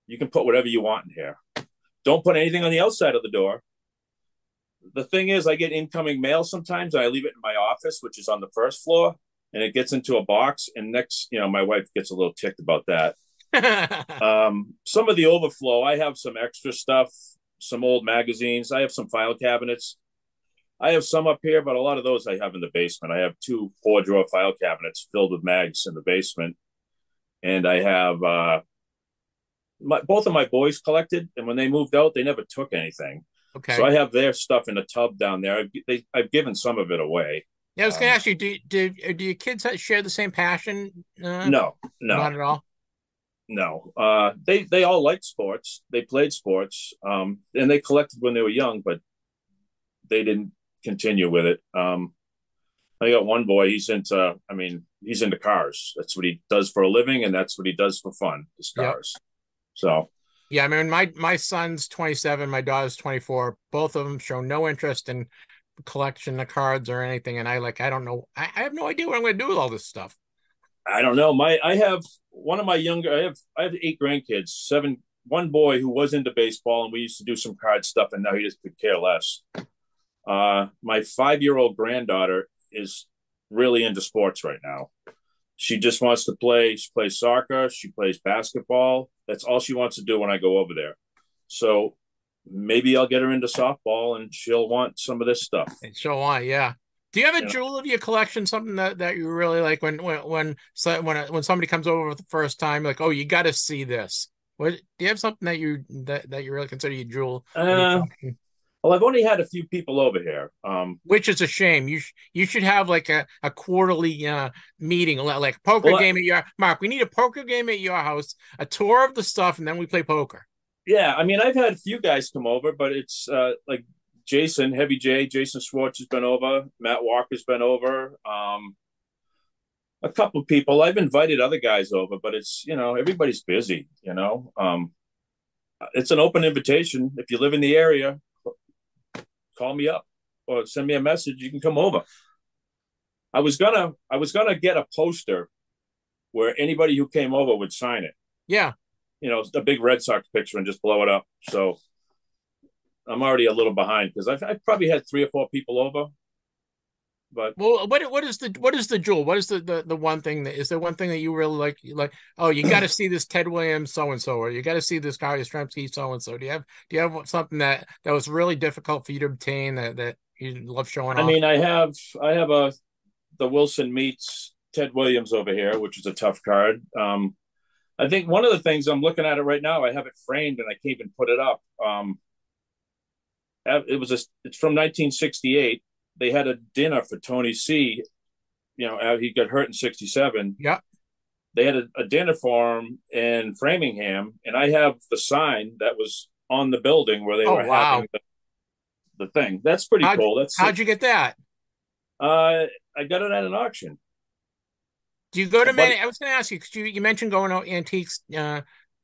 you can put whatever you want in here. Don't put anything on the outside of the door. The thing is, I get incoming mail sometimes. I leave it in my office, which is on the first floor, and it gets into a box. And my wife gets a little ticked about that. Some of the overflow, I have some extra stuff, some old magazines. I have some file cabinets. I have some up here, but a lot of those I have in the basement. I have 2 4-drawer file cabinets filled with mags in the basement. And I have both of my boys collected, and when they moved out, they never took anything. Okay. So I have their stuff in a tub down there. I've given some of it away. Yeah, I was going to ask you, do your kids share the same passion? No, not at all. No, they all liked sports. They played sports, and they collected when they were young, but they didn't continue with it. I got one boy. He's into cars. That's what he does for a living, and that's what he does for fun. Is cars. Yep. So. Yeah, I mean, my son's 27, my daughter's 24. Both of them show no interest in collection of cards or anything, and I don't know. I have no idea what I'm going to do with all this stuff. I don't know. I have 8 grandkids, 7. One boy who was into baseball, and we used to do some card stuff, and now he just could care less. My 5-year-old granddaughter is really into sports right now. She just wants to play. She plays soccer. She plays basketball. That's all she wants to do when I go over there. So maybe I'll get her into softball, and she'll want some of this stuff. And she'll want, yeah. Do you have a jewel of your collection, something that you really like when somebody comes over for the first time, like, oh, you got to see this? What do you have something that you really consider your jewel? Well, I've only had a few people over here, which is a shame. You should have like a quarterly meeting, like a poker game at your Mark. We need a poker game at your house, a tour of the stuff, and then we play poker. Yeah, I mean, I've had a few guys come over, but it's like Jason Schwartz has been over. Matt Walker's been over. A couple of people. I've invited other guys over, but it's everybody's busy. It's an open invitation. If you live in the area, call me up or send me a message. You can come over. I was gonna get a poster where anybody who came over would sign it. Yeah. The big Red Sox picture and just blow it up. So I'm already a little behind because I've probably had 3 or 4 people over. But what is the jewel? What is the one thing is there one thing that you really like? Like, oh, you got to see this Ted Williams so and so, or you got to see this Kyle Yastrzemski so and so. Do you have something that was really difficult for you to obtain that you love showing off? I mean, I have the Wilson meets Ted Williams over here, which is a tough card. I think one of the things I'm looking at it right now, I have it framed and I can't even put it up. It's from 1968. They had a dinner for Tony C. He got hurt in 67. Yeah. They had a dinner for him in Framingham, and I have the sign that was on the building where they Oh were wow. having the thing. That's pretty cool. How'd you get that? I got it at an auction. Do you go A to buddy, many? I was going to ask you because you mentioned going to antiques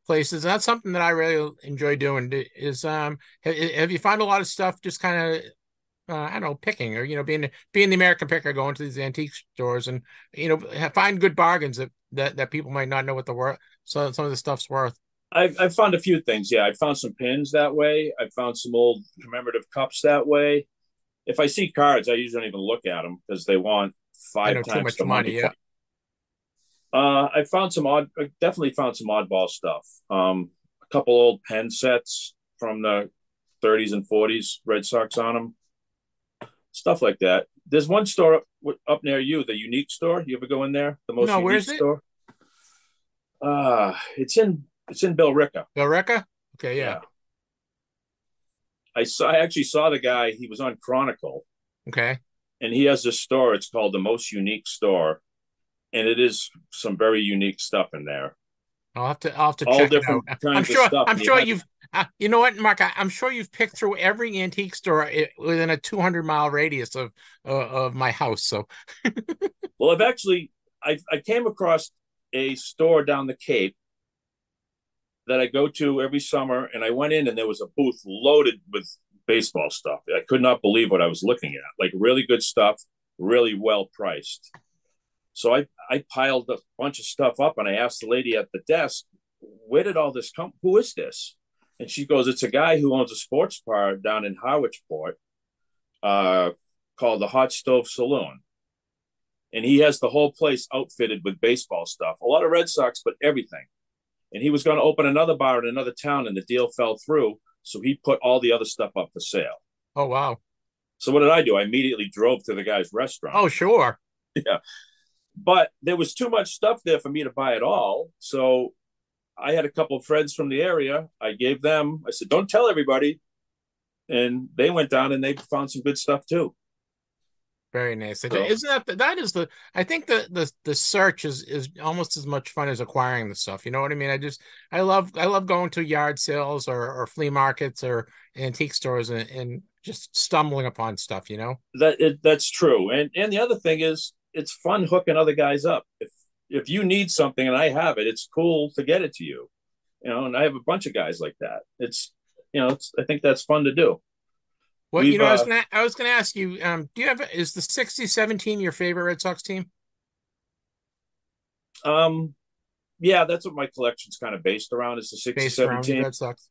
places. And that's something that I really enjoy doing. Is have you found a lot of stuff just kind of I don't know, picking or being the American picker, going to these antique stores and find good bargains that people might not know what the worth. So some of the stuff's worth. I've found a few things. Yeah, I found some pins that way. I found some old commemorative cups that way. If I see cards, I usually don't even look at them because they want I five know too times much the money money. for. Yeah. I definitely found some oddball stuff. A couple old pen sets from the 30s and 40s, Red Sox on them, stuff like that. There's one store up near you, the Unique store. You ever go in there? The most No, unique where's it? store. It's in Billerica. Billerica? Okay, yeah. Yeah, I actually saw the guy. He was on Chronicle, Okay. and he has this store. It's called the Most Unique Store, and it is some very unique stuff in there. I'll have to All check it out. different I'm kinds of sure stuff. I'm And you sure have you've you know what, Mark, I'm sure you've picked through every antique store within a 200-mile radius of my house. So Well, I came across a store down the Cape that I go to every summer, and I went in and there was a booth loaded with baseball stuff. I could not believe what I was looking at. Like really good stuff, really well priced. So I piled a bunch of stuff up and I asked the lady at the desk, where did all this come? Who is this? And she goes, it's a guy who owns a sports bar down in Harwichport uh, called the Hot Stove Saloon. And he has the whole place outfitted with baseball stuff, a lot of Red Sox, but everything. And he was going to open another bar in another town and the deal fell through. So he put all the other stuff up for sale. oh wow. So what did I do? I immediately drove to the guy's restaurant. Oh sure. Yeah. But there was too much stuff there for me to buy it all. So I had a couple of friends from the area. I said, don't tell everybody. And they went down and they found some good stuff too. Very nice. So, Isn't that is the I think the search is almost as much fun as acquiring the stuff. You know what I mean? I love going to yard sales or flea markets or antique stores and just stumbling upon stuff, you know? that's true. And the other thing is it's fun hooking other guys up. If you need something and I have it, it's cool to get it to you. And I have a bunch of guys like that. I think that's fun to do. Well, We've I was gonna ask you, is the 60-17 your favorite Red Sox team? Yeah, that's what my collection's kind of based around is the Based 67 around the team. Red Sox.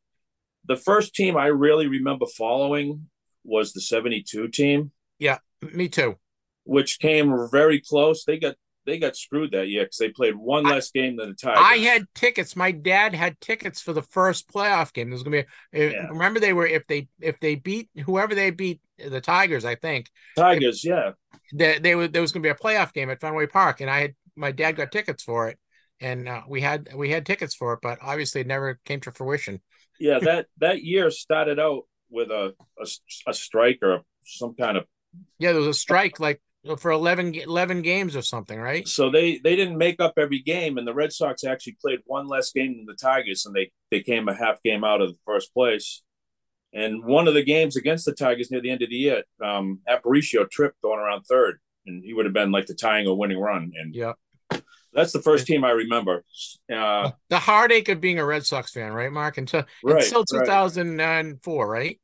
The first team I really remember following was the 72 team, Yeah, me too. which came very close. They got screwed that year because they played one less game than the Tigers. I had tickets. My dad had tickets for the first playoff game. There's gonna be remember they were if they beat whoever they beat the Tigers, I think. Tigers, yeah. There was gonna be a playoff game at Fenway Park, and my dad got tickets for it, and we had tickets for it, but obviously it never came to fruition. Yeah, that year started out with a strike or some kind of. Yeah, there was a strike like for 11 games or something, right? So they didn't make up every game, and the Red Sox actually played one less game than the Tigers, and they came a half game out of the first place. And one of the games against the Tigers near the end of the year, Aparicio tripped going around third, and he would have been like the tying or winning run. And yeah, that's the first team I remember. The heartache of being a Red Sox fan, right, Mark? Until 2004, right?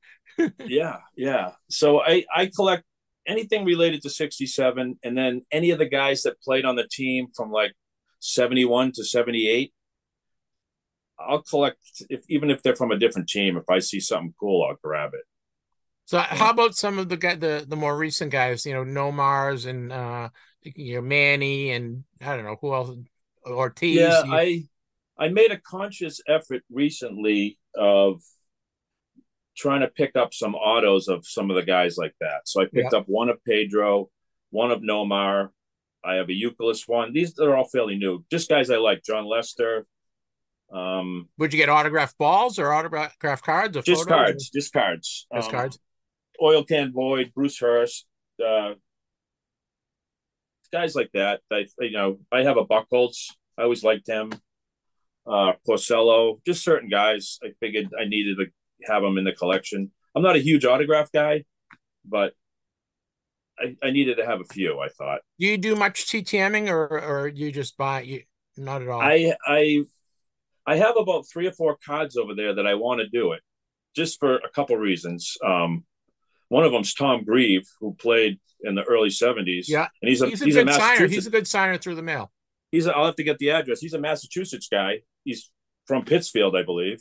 Yeah. So I collect anything related to 67, and then any of the guys that played on the team from like 71 to 78. I'll collect even if they're from a different team. If I see something cool, I'll grab it. So how about some of the more recent guys, Nomars and Manny and I don't know who else, Ortiz. Yeah, I made a conscious effort recently of trying to pick up some autos of some of the guys like that. So I picked up one of Pedro, one of Nomar. I have a Euclid one. These are all fairly new. Just guys I like. John Lester. Would you get autographed balls or autographed cards or just photos? cards? Just cards. Just cards. Oil Can Boyd, Bruce Hurst, guys like that. I have a Buchholz. I always liked him. Porcello, just certain guys. I figured I needed have them in the collection. I'm not a huge autograph guy, but I needed to have a few, I thought. Do you do much TTMing or you just buy you not at all? I have about 3 or 4 cards over there that I want to do it just for a couple reasons. One of them's Tom Grieve, who played in the early 70s. Yeah. And he's a good signer. Massachusetts. He's a good signer through the mail. I'll have to get the address. He's a Massachusetts guy. He's from Pittsfield, I believe.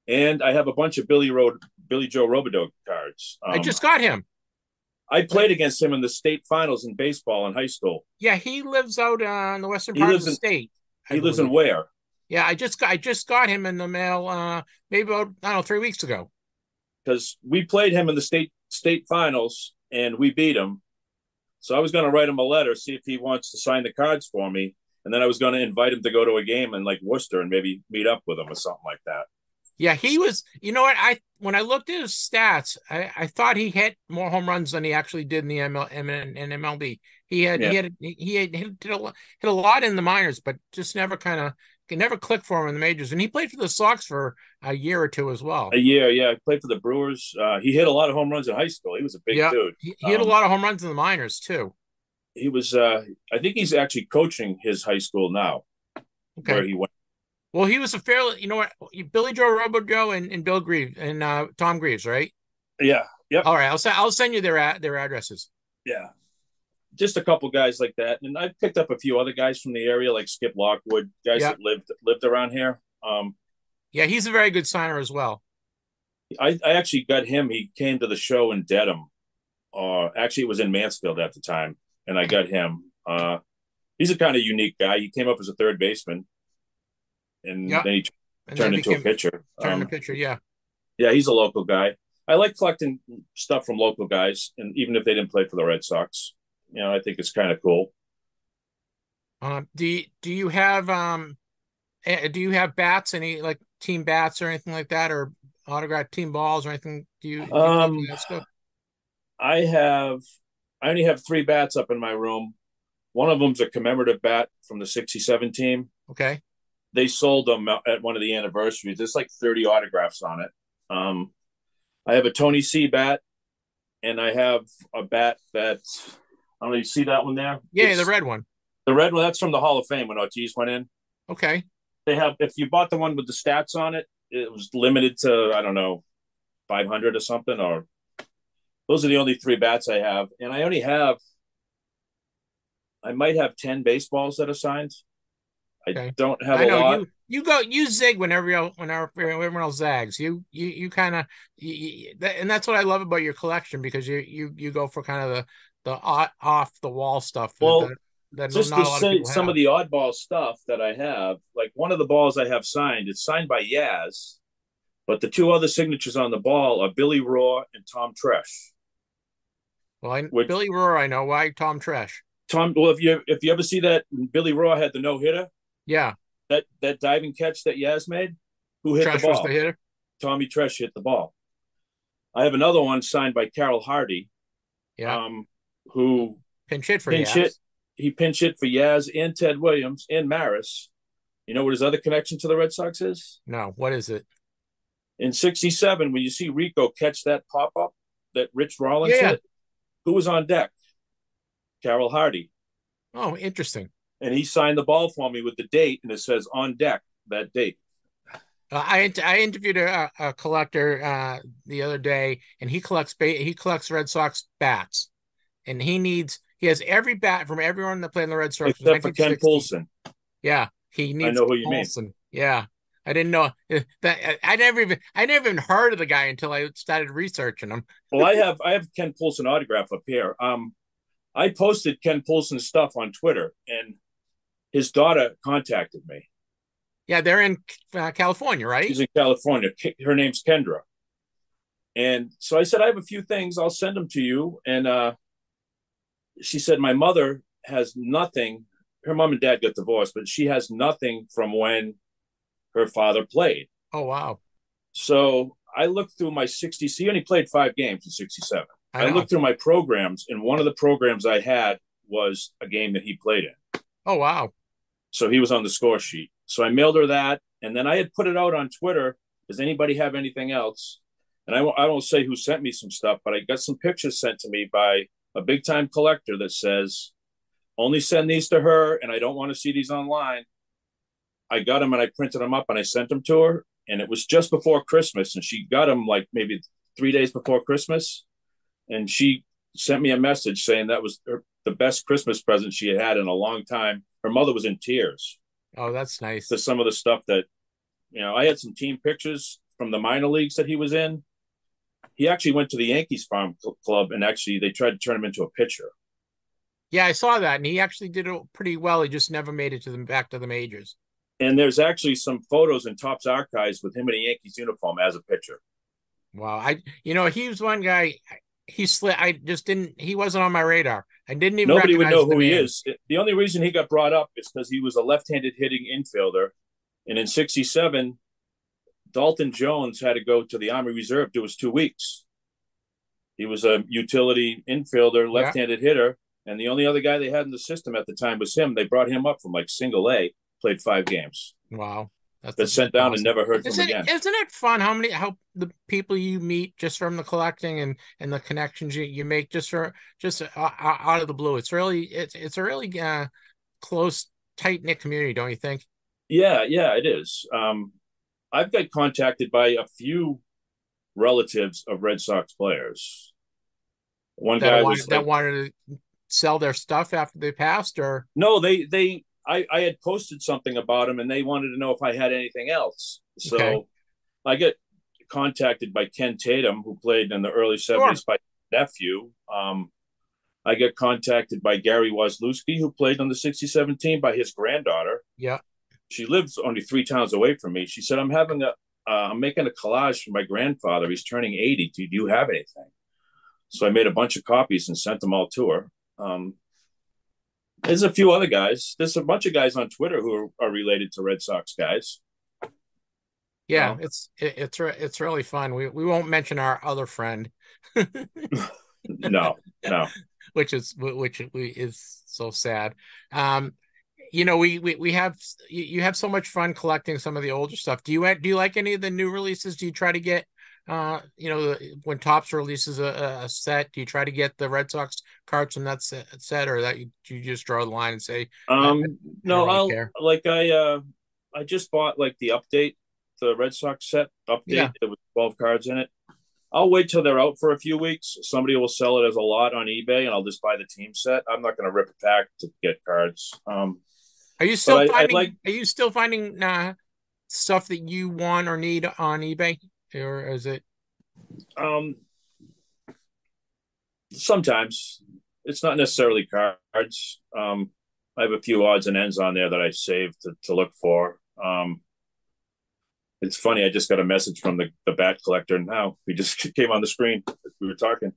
And I have a bunch of Billy Joe Robidoux cards. I just got him. I played against him in the state finals in baseball in high school. Yeah, he lives out in the western part of the state. He lives in where? Yeah, I just got him in the mail maybe about, I don't know, 3 weeks ago. Because we played him in the state finals and we beat him. So I was going to write him a letter, see if he wants to sign the cards for me. And then I was going to invite him to go to a game in like Worcester and maybe meet up with him or something like that. Yeah, he was, you know what? When I looked at his stats, I thought he hit more home runs than he actually did in the MLB. He hit a lot in the minors, but just never clicked for him in the majors. And he played for the Sox for a year or two as well. A year, yeah. He played for the Brewers. He hit a lot of home runs in high school. He was a big dude. He hit a lot of home runs in the minors too. He was. I think he's actually coaching his high school now. Okay. Where he went. Well, he was a fairly, you know what, Billy Joe Robidoux and Bill Grieve and Tom Greaves, right? Yeah. Yep. All right, I'll send you their addresses. Yeah. Just a couple guys like that, and I picked up a few other guys from the area, like Skip Lockwood, guys that lived around here. Yeah, he's a very good signer as well. I actually got him. He came to the show in Dedham. Actually, it was in Mansfield at the time, and I got him. He's a kind of unique guy. He came up as a third baseman, and then he turned into a pitcher. Yeah. Yeah, he's a local guy. I like collecting stuff from local guys, and even if they didn't play for the Red Sox, you know, I think it's kind of cool. Do you have bats, any like team bats or anything like that, or autographed team balls or anything? Do you that stuff? I only have 3 bats up in my room. One of them's a commemorative bat from the '67 team. Okay. They sold them at one of the anniversaries. There's like 30 autographs on it. I have a Tony C bat, and I have a bat that, I don't know, you see that one there? Yeah, the red one. The red one, that's from the Hall of Fame when Ortiz went in. Okay. They have, if you bought the one with the stats on it, it was limited to, I don't know, 500 or something, or those are the only 3 bats I have. And I might have 10 baseballs that are signed. I don't have a lot. You zig whenever everyone else zags. You kind of, and that's what I love about your collection, because you go for kind of the off the wall stuff. Well, just to say some of the oddball stuff that I have, like one of the balls I have signed, it's signed by Yaz, but the 2 other signatures on the ball are Billy Rohr and Tom Tresh. Well, Billy Rohr, I know. Why Tom Tresh? Well, if you ever see that Billy Rohr had the no-hitter, yeah, that diving catch that Yaz made, who hit Tresh the ball? Was the hitter? Tommy Tresh hit the ball. I have another one signed by Carroll Hardy. Yeah. Who pinch hit for Yaz. He pinch hit for Yaz and Ted Williams and Maris. You know what his other connection to the Red Sox is? No, what is it? In '67, when you see Rico catch that pop-up that Rich Rollins hit, who was on deck? Carroll Hardy. Oh, interesting. And he signed the ball for me with the date, and it says on deck that date. I interviewed a collector the other day, and he collects Red Sox bats, and he has every bat from everyone that played in the Red Sox except for Ken Poulsen. Yeah, he needs. I know who you Poulsen. mean. Yeah, I didn't know that. I never even heard of the guy until I started researching him. Well, I have Ken Poulsen autograph up here. I posted Ken Poulsen's stuff on Twitter, and his daughter contacted me. Yeah, they're in California, right? She's in California. Her name's Kendra. And so I said, I have a few things. I'll send them to you. And she said, my mother has nothing. Her mom and dad got divorced, but she has nothing from when her father played. Oh, wow. So I looked through my 60. He only played 5 games in '67. I looked through my programs, and one of the programs I had was a game that he played in. Oh, wow. So he was on the score sheet. So I mailed her that, and then I had put it out on Twitter does anybody have anything else? And I won't say who sent me some stuff, but I got some pictures sent to me by a big time collector that says, only send these to her, and I don't want to see these online. I got them and I printed them up and I sent them to her. And it was just before Christmas, and she got them like maybe 3 days before Christmas. And she sent me a message saying that was the best Christmas present she had in a long time. Her mother was in tears. Oh, that's nice. To some of the stuff that, I had some team pictures from the minor leagues that he was in. He actually went to the Yankees farm club, and actually they tried to turn him into a pitcher. Yeah, I saw that, and he actually did it pretty well. He just never made it back to the majors. And there's actually some photos in Topps archives with him in a Yankees uniform as a pitcher. Wow. He was one guy. He wasn't on my radar. I didn't even Nobody would know who he name. is. The only reason he got brought up is because he was a left-handed hitting infielder. And in 67, Dalton Jones had to go to the Army Reserve. It was 2 weeks. He was a utility infielder, left-handed hitter. And the only other guy they had in the system at the time was him. They brought him up from like single A, played 5 games. Wow. That's sent down and never heard from again. Isn't it fun how the people you meet just from the collecting and the connections you make just out of the blue? It's a really close, tight-knit community, don't you think? Yeah, it is. I've got contacted by a few relatives of Red Sox players. One guy wanted to sell their stuff after they passed, or no, I had posted something about him and they wanted to know if I had anything else. So okay. I get contacted by Ken Tatum, who played in the early 70s, by nephew. I get contacted by Gary Wozlewski, who played on the 67 team, by his granddaughter. Yeah. She lives only 3 towns away from me. She said, I'm making a collage for my grandfather. He's turning 80. Do you have anything? So I made a bunch of copies and sent them all to her. There's a few other guys. There's a bunch of guys on Twitter who are related to Red Sox guys. Yeah, it's really fun. We won't mention our other friend. No. Which is so sad. We have you have so much fun collecting some of the older stuff. Do you like any of the new releases? Do you try to get when Topps releases a set, do you try to get the Red Sox cards from that set, or that you just draw the line and say, no, I just bought like the Red Sox set update. Yeah. There was 12 cards in it. I'll wait till they're out for a few weeks. Somebody will sell it as a lot on eBay, and I'll just buy the team set. I'm not going to rip a pack to get cards. Are you still finding stuff that you want or need on eBay? Or is it? Sometimes it's not necessarily cards. I have a few odds and ends on there that I saved to look for. It's funny. I just got a message from the bat collector now. He just came on the screen as we were talking.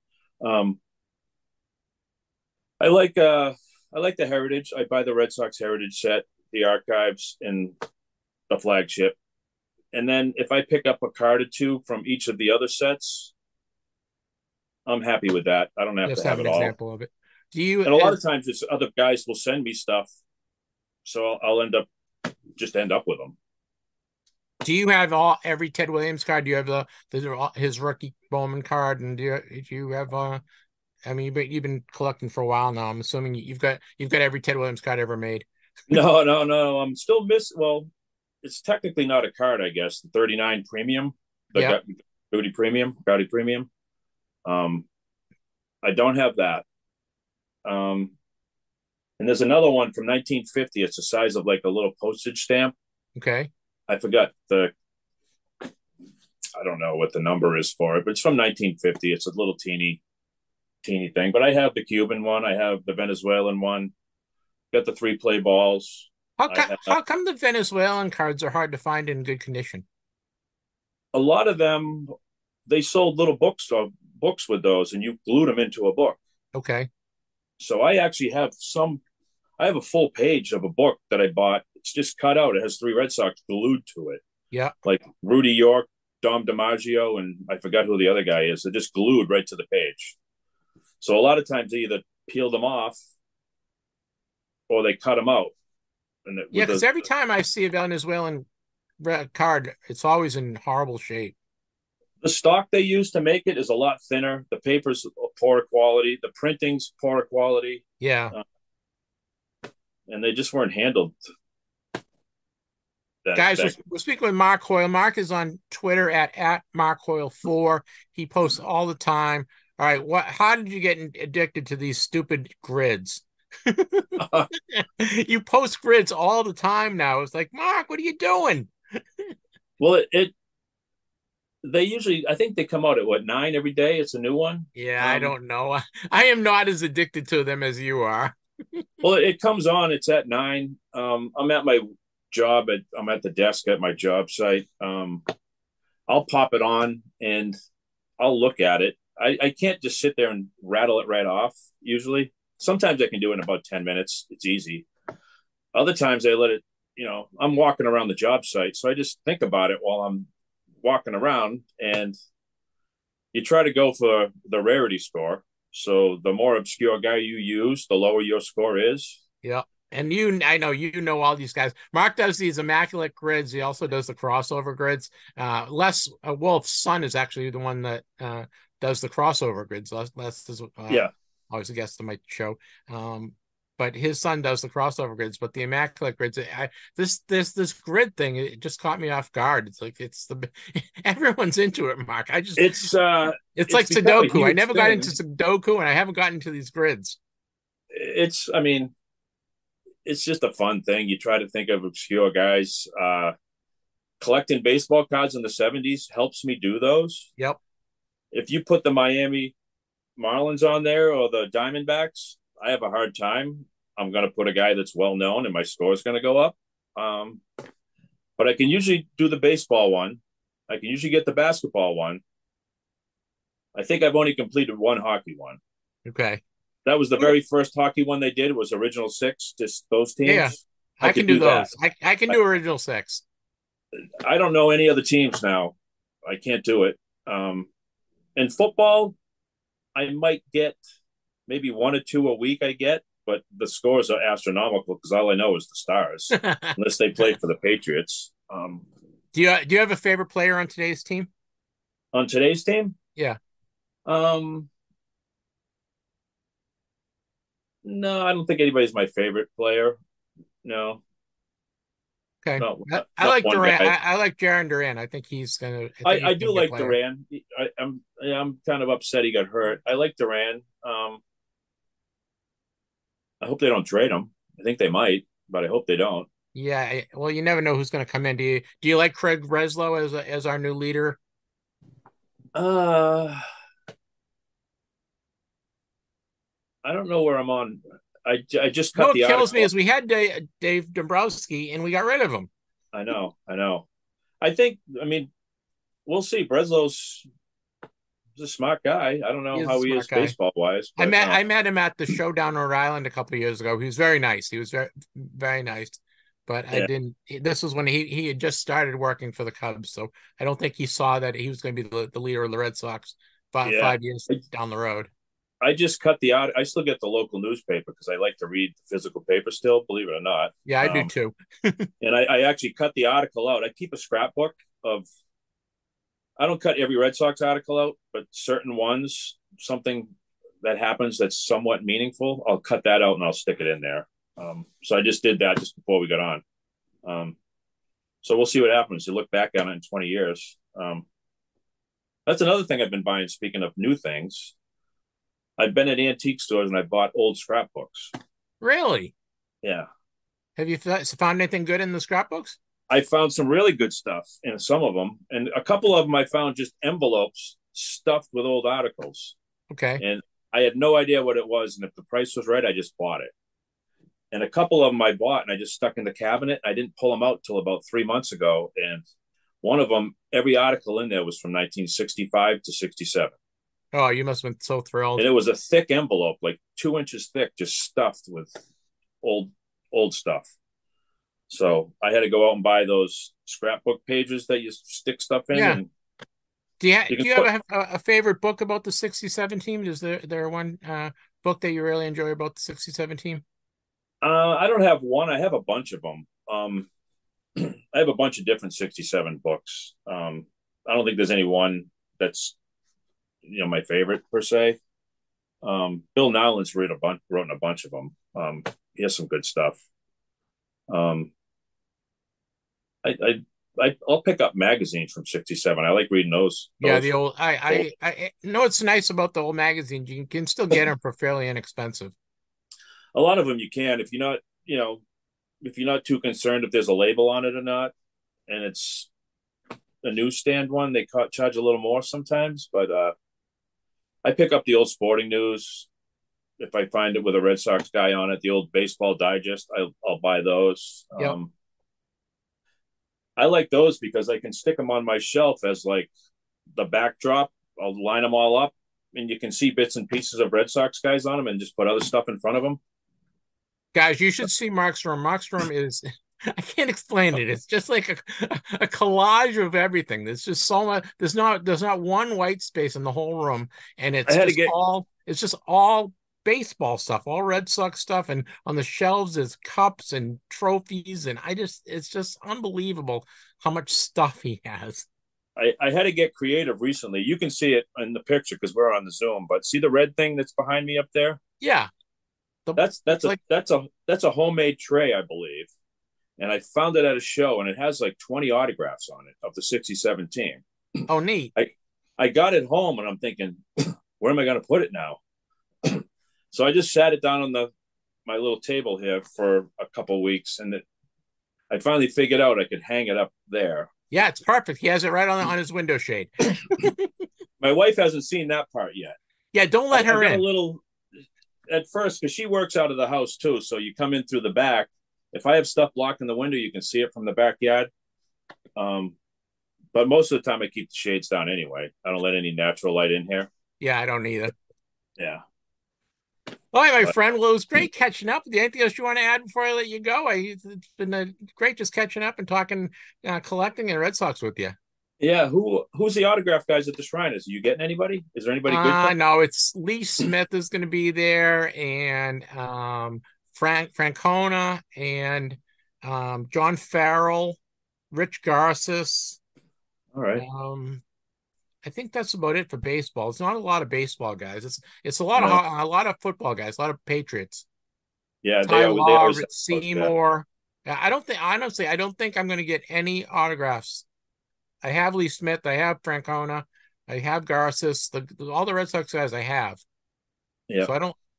I like the Heritage. I buy the Red Sox Heritage set, the archives, and the flagship. And then if I pick up a card or two from each of the other sets, I'm happy with that. I don't have to have it all. Example of it. And a lot of times it's other guys will send me stuff, so I'll end up with them. Do you have every Ted Williams card? Do you have his rookie Bowman card? And do you have you've been collecting for a while now. I'm assuming you've got every Ted Williams card ever made. No. I'm still Well, it's technically not a card, I guess. The 39 premium, Goody premium. I don't have that. And there's another one from 1950. It's the size of like a little postage stamp. Okay. I forgot I don't know what the number is for it, but it's from 1950. It's a little teeny thing. But I have the Cuban one. I have the Venezuelan one. Got the 3 play balls. How come the Venezuelan cards are hard to find in good condition? A lot of them, they sold little books with those, and you glued them into a book. Okay. So I actually have I have a full page of a book that I bought. It's just cut out. It has 3 Red Sox glued to it. Yeah. Like Rudy York, Dom DiMaggio, and I forgot who the other guy is. They're just glued right to the page. So a lot of times they either peel them off or they cut them out. Because every time I see a Venezuelan card, it's always in horrible shape. The stock they use to make it is a lot thinner. The paper's poor quality. The printing's poor quality. Yeah. And they just weren't handled. Guys, we're speaking with Mark Hoyle. Mark is on Twitter at Mark Hoyle4. He posts all the time. All right, how did you get addicted to these stupid grids? You post grids all the time now. It's like, Mark, what are you doing? Well, they usually, I think they come out at 9 every day. It's a new one. Yeah, I don't know. I am not as addicted to them as you are. Well, it comes on. It's at 9. I'm at my job. I'm at the desk at my job site. I'll pop it on and I'll look at it. I can't just sit there and rattle it right off. Usually, sometimes I can do it in about 10 minutes. It's easy. Other times I let it. I'm walking around the job site, so I just think about it while I'm walking around, and you try to go for the rarity score. So the more obscure guy you use, the lower your score is. Yeah. And I know all these guys. Mark does these immaculate grids. He also does the crossover grids. Wolf's son is actually the one that does the crossover grids. Les is always a guest on my show. But his son does the crossover grids. But the immaculate grids, this grid thing, it just caught me off guard. It's like everyone's into it, Mark. It's like Sudoku. I never got into Sudoku, and I haven't gotten into these grids. It's just a fun thing. You try to think of obscure guys. Collecting baseball cards in the 70s helps me do those. Yep. If you put the Miami Marlins on there or the Diamondbacks, I have a hard time. I'm going to put a guy that's well known and my score is going to go up. But I can usually do the baseball one. I can usually get the basketball one. I think I've only completed one hockey one. Okay. That was the very first hockey one they did. It was Original Six, just those teams. Yeah, I can do those. I can do Original Six. I don't know any other teams now. I can't do it. In football, I might get maybe 1 or 2 a week I get, but the scores are astronomical because all I know is the Stars, unless they play for the Patriots. Do you have a favorite player on today's team? On today's team? Yeah. No, I don't think anybody's my favorite player. No. Okay. I like Duran. I like Jaron Duran. I think he's gonna. I do like Duran. I'm kind of upset he got hurt. I like Duran. I hope they don't trade him. I think they might, but I hope they don't. Yeah. Well, you never know who's going to come in. Do you like Craig Breslow as our new leader? I don't know where I'm on. I just cut the article. What kills me is we had Dave Dombrowski and we got rid of him. I know. I mean, we'll see. Breslow's a smart guy. I don't know how he is baseball wise. I met him at the show down Rhode Island a couple of years ago. He was very nice. He was very, very nice. But I didn't. This was when he had just started working for the Cubs, so I don't think he saw that he was going to be the leader of the Red Sox 5 years down the road. I just cut the out. I still get the local newspaper because I like to read the physical paper still, believe it or not. Yeah, I do too. And I actually cut the article out. I keep a scrapbook of. I don't cut every Red Sox article out, but certain ones, something that happens that's somewhat meaningful, I'll cut that out and I'll stick it in there. So I just did that just before we got on. So we'll see what happens. You look back on it in 20 years. That's another thing I've been buying. Speaking of new things. I've been at antique stores and I bought old scrapbooks. Really? Yeah. Have you found anything good in the scrapbooks? I found some really good stuff in some of them. And a couple of them I found just envelopes stuffed with old articles. Okay. And I had no idea what it was. And if the price was right, I just bought it. And a couple of them I bought and I just stuck in the cabinet. I didn't pull them out till about 3 months ago. And one of them, every article in there was from 1965 to 67. Oh, you must have been so thrilled. And it was a thick envelope, like 2 inches thick, just stuffed with old stuff. So I had to go out and buy those scrapbook pages that you stick stuff in. Yeah. And do you have a favorite book about the 67 team? Is there one book that you really enjoy about the 67 team? I don't have one. I have a bunch of them. I have a bunch of different 67 books. I don't think there's any one that's, my favorite per se. Bill Nowlan's wrote in a bunch of them. He has some good stuff. I'll pick up magazines from 67. I like reading those. Yeah, the old. I know what's nice about the old magazines. You can still get them for fairly inexpensive. A lot of them you can if you're not too concerned if there's a label on it or not, and it's a newsstand one. They charge a little more sometimes, but I pick up the old Sporting News if I find it with a Red Sox guy on it. The old Baseball Digest, I'll buy those. Yep. I like those because I can stick them on my shelf as like the backdrop. I'll line them all up, and you can see bits and pieces of Red Sox guys on them, and just put other stuff in front of them. Guys, you should see Mark's room. Mark's room is, I can't explain it. It's just like a collage of everything. There's just so much. There's not one white space in the whole room, and it's just all baseball stuff, all Red Sox stuff, and on the shelves is cups and trophies, and it's just unbelievable how much stuff he has. I had to get creative recently. You can see it in the picture because we're on the Zoom, but see the red thing that's behind me up there? Yeah. That's a homemade tray, I believe. And I found it at a show, and it has like 20 autographs on it of the 67 team. Oh, neat. I got it home, and I'm thinking, where am I going to put it now? So I just sat it down on my little table here for a couple of weeks, and I finally figured out I could hang it up there. Yeah, it's perfect. He has it right on his window shade. My wife hasn't seen that part yet. Yeah, don't let her in. A little at first because she works out of the house too. So you come in through the back. If I have stuff blocking the window, you can see it from the backyard. But most of the time I keep the shades down anyway. I don't let any natural light in here. Yeah, I don't either. Yeah. All right, my friend. Well, it was great catching up with you. Anything else you want to add before I let you go? It's been great just catching up and talking, collecting and Red Sox with you. Yeah. Who's the autograph guys at the Shriners? Are you getting anybody? Is there anybody good? No, it's Lee Smith is going to be there, and Francona, and John Farrell, Rich Garces. All right. I think that's about it for baseball. It's not a lot of baseball guys. It's a lot of football guys, a lot of Patriots. Yeah, Tyler, Rich Seymour. I don't think I'm going to get any autographs. I have Lee Smith. I have Francona. I have Garces. All the Red Sox guys I have. Yeah. So I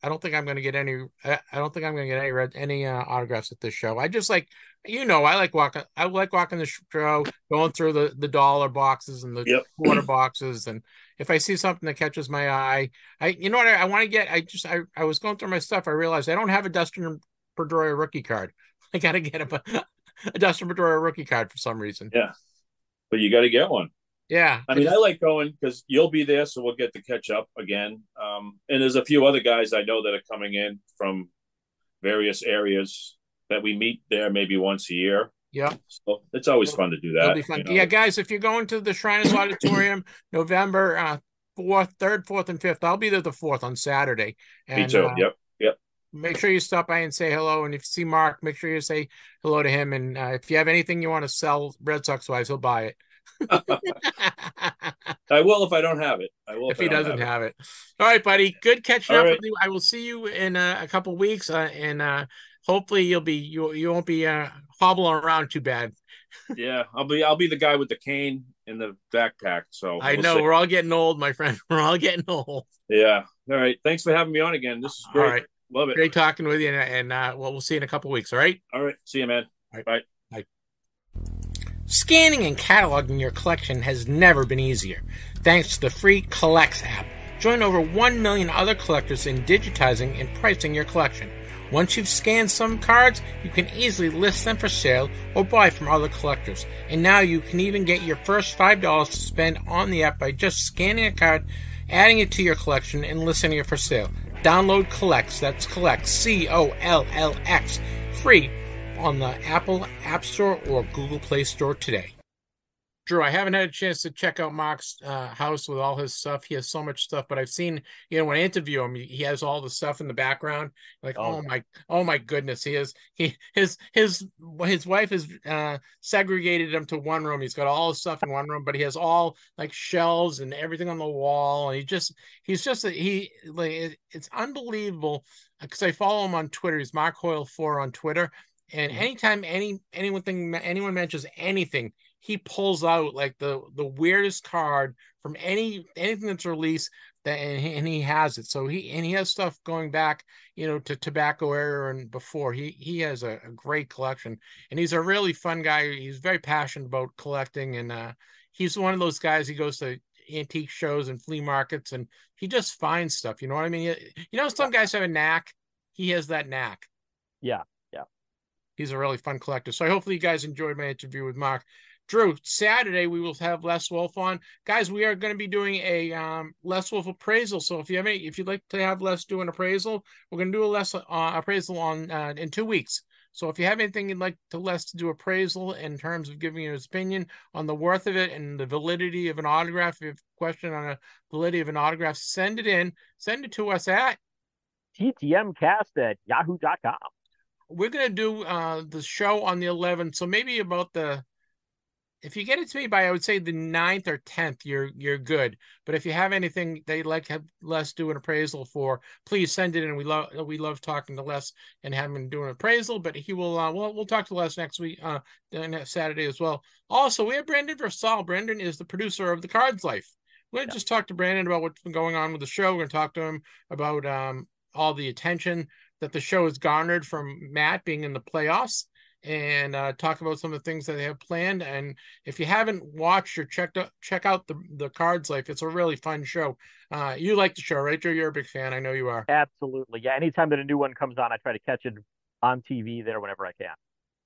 don't think I'm going to get any. I don't think I'm going to get any autographs at this show. I just like, I like walking. I like walking the show, going through the dollar boxes and the quarter boxes, and if I see something that catches my eye, I want to get. I was going through my stuff. I realized I don't have a Dustin Pedroia rookie card. I got to get a Dustin Pedroia rookie card for some reason. Yeah, but you got to get one. Yeah. I like going because you'll be there, so we'll get to catch up again. And there's a few other guys I know that are coming in from various areas that we meet there maybe once a year. Yeah. So it's always fun to do that. It'll be fun. Yeah, guys, if you're going to the Shriners Auditorium November 4th, 3rd, 4th, and 5th, I'll be there the 4th on Saturday. And, me too. Yep. Make sure you stop by and say hello. And if you see Mark, make sure you say hello to him. And if you have anything you want to sell Red Sox-wise, he'll buy it. I will if I don't have it. I will if he doesn't have it. All right, buddy. Good catching up with you. I will see you in a couple weeks, and hopefully you won't be hobbling around too bad. Yeah, I'll be the guy with the cane and the backpack. So I know we're all getting old, my friend. We're all getting old. Yeah. All right. Thanks for having me on again. This is great. All right. Love it. Great talking with you, and we'll see you in a couple weeks. All right. All right. See you, man. All right. Bye. Bye. Scanning and cataloging your collection has never been easier, thanks to the free Collects app. Join over 1 million other collectors in digitizing and pricing your collection. Once you've scanned some cards, you can easily list them for sale or buy from other collectors. And now you can even get your first $5 to spend on the app by just scanning a card, adding it to your collection, and listing it for sale. Download Collects, that's Collects, C-O-L-L-X, free on the Apple App Store or Google Play Store today. Drew, I haven't had a chance to check out Mark's house with all his stuff. He has so much stuff, but I've seen, when I interview him, he has all the stuff in the background. Like, oh my goodness, his wife has segregated him to one room. He's got all his stuff in one room, but he has all like shelves and everything on the wall. And it's unbelievable because I follow him on Twitter. He's Mark Hoyle 4 on Twitter, and anytime anyone mentions anything, he pulls out like the weirdest card from anything that's released, and he has it. So he has stuff going back, to tobacco era and before. He has a great collection, and he's a really fun guy. He's very passionate about collecting, and he's one of those guys. He goes to antique shows and flea markets, and he just finds stuff. You know what I mean? Some guys have a knack. He has that knack. Yeah. He's a really fun collector. So hopefully you guys enjoyed my interview with Mark. Drew, Saturday we will have Les Wolf on. Guys, we are going to be doing a Les Wolf appraisal. So if you'd like to have Les do an appraisal, we're going to do a Les appraisal on in 2 weeks. So if you have anything you'd like Les to do appraisal in terms of giving you his opinion on the worth of it and the validity of an autograph, if you have a question on a validity of an autograph, send it to us at TTMcast@yahoo.com. We're going to do the show on the 11th. So maybe about if you get it to me by, I would say the 9th or 10th, you're good. But if you have anything they'd like to have Les do an appraisal for, please send it in. We love talking to Les and having him do an appraisal. But he will. We'll talk to Les next week, next Saturday as well. Also, we have Brandon Versal. Brandon is the producer of The Cards Life. We're going to just talk to Brandon about what's been going on with the show. We're going to talk to him about all the attention that the show has garnered from Matt being in the playoffs, and talk about some of the things that they have planned. And if you haven't watched or check out the Cards Life, it's a really fun show. You like the show, right, Joe? You're a big fan. I know you are. Absolutely. Yeah. Anytime that a new one comes on, I try to catch it on TV there whenever I can.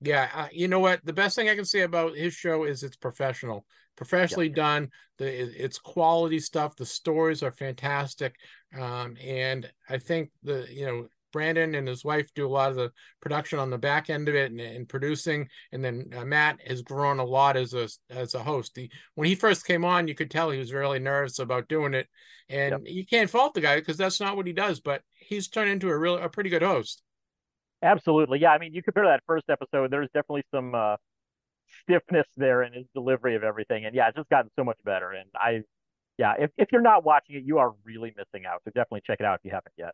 Yeah. You know what? The best thing I can say about his show is it's professionally done. It's quality stuff. The stories are fantastic. And I think Brandon and his wife do a lot of the production on the back end of it and producing. And then Matt has grown a lot as a host. When he first came on, you could tell he was really nervous about doing it. And you can't fault the guy because that's not what he does, but he's turned into a pretty good host. Absolutely. Yeah. I mean, you compare that first episode, there's definitely some stiffness there in his delivery of everything. And yeah, it's just gotten so much better. And if you're not watching it, you are really missing out. So definitely check it out if you haven't yet.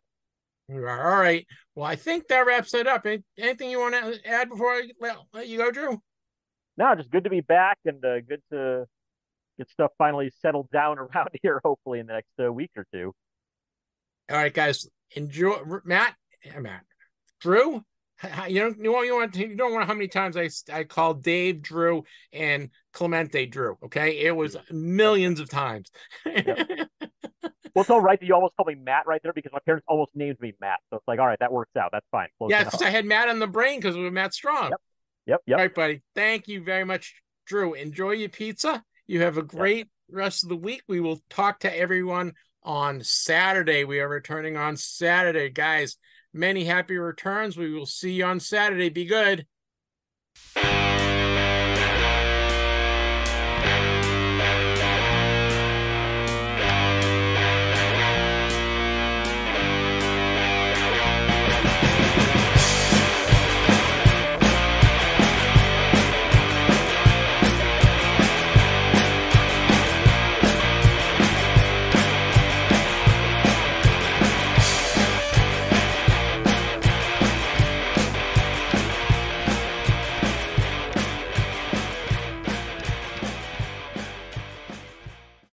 All right. Well, I think that wraps it up. Anything you want to add before I let you go, Drew? No, just good to be back and good to get stuff finally settled down around here, hopefully in the next week or two. All right, guys. Enjoy. Matt, Drew, you don't want how many times I called Dave Drew and Clemente Drew. Okay, it was millions of times. Yep. Well, it's all right that you almost called me Matt right there because my parents almost named me Matt. So it's like, all right, that works out. That's fine. Close enough. I had Matt on the brain because we were Matt Strong. Yep. All right, buddy. Thank you very much, Drew. Enjoy your pizza. You have a great rest of the week. We will talk to everyone on Saturday. We are returning on Saturday, guys. Many happy returns. We will see you on Saturday. Be good.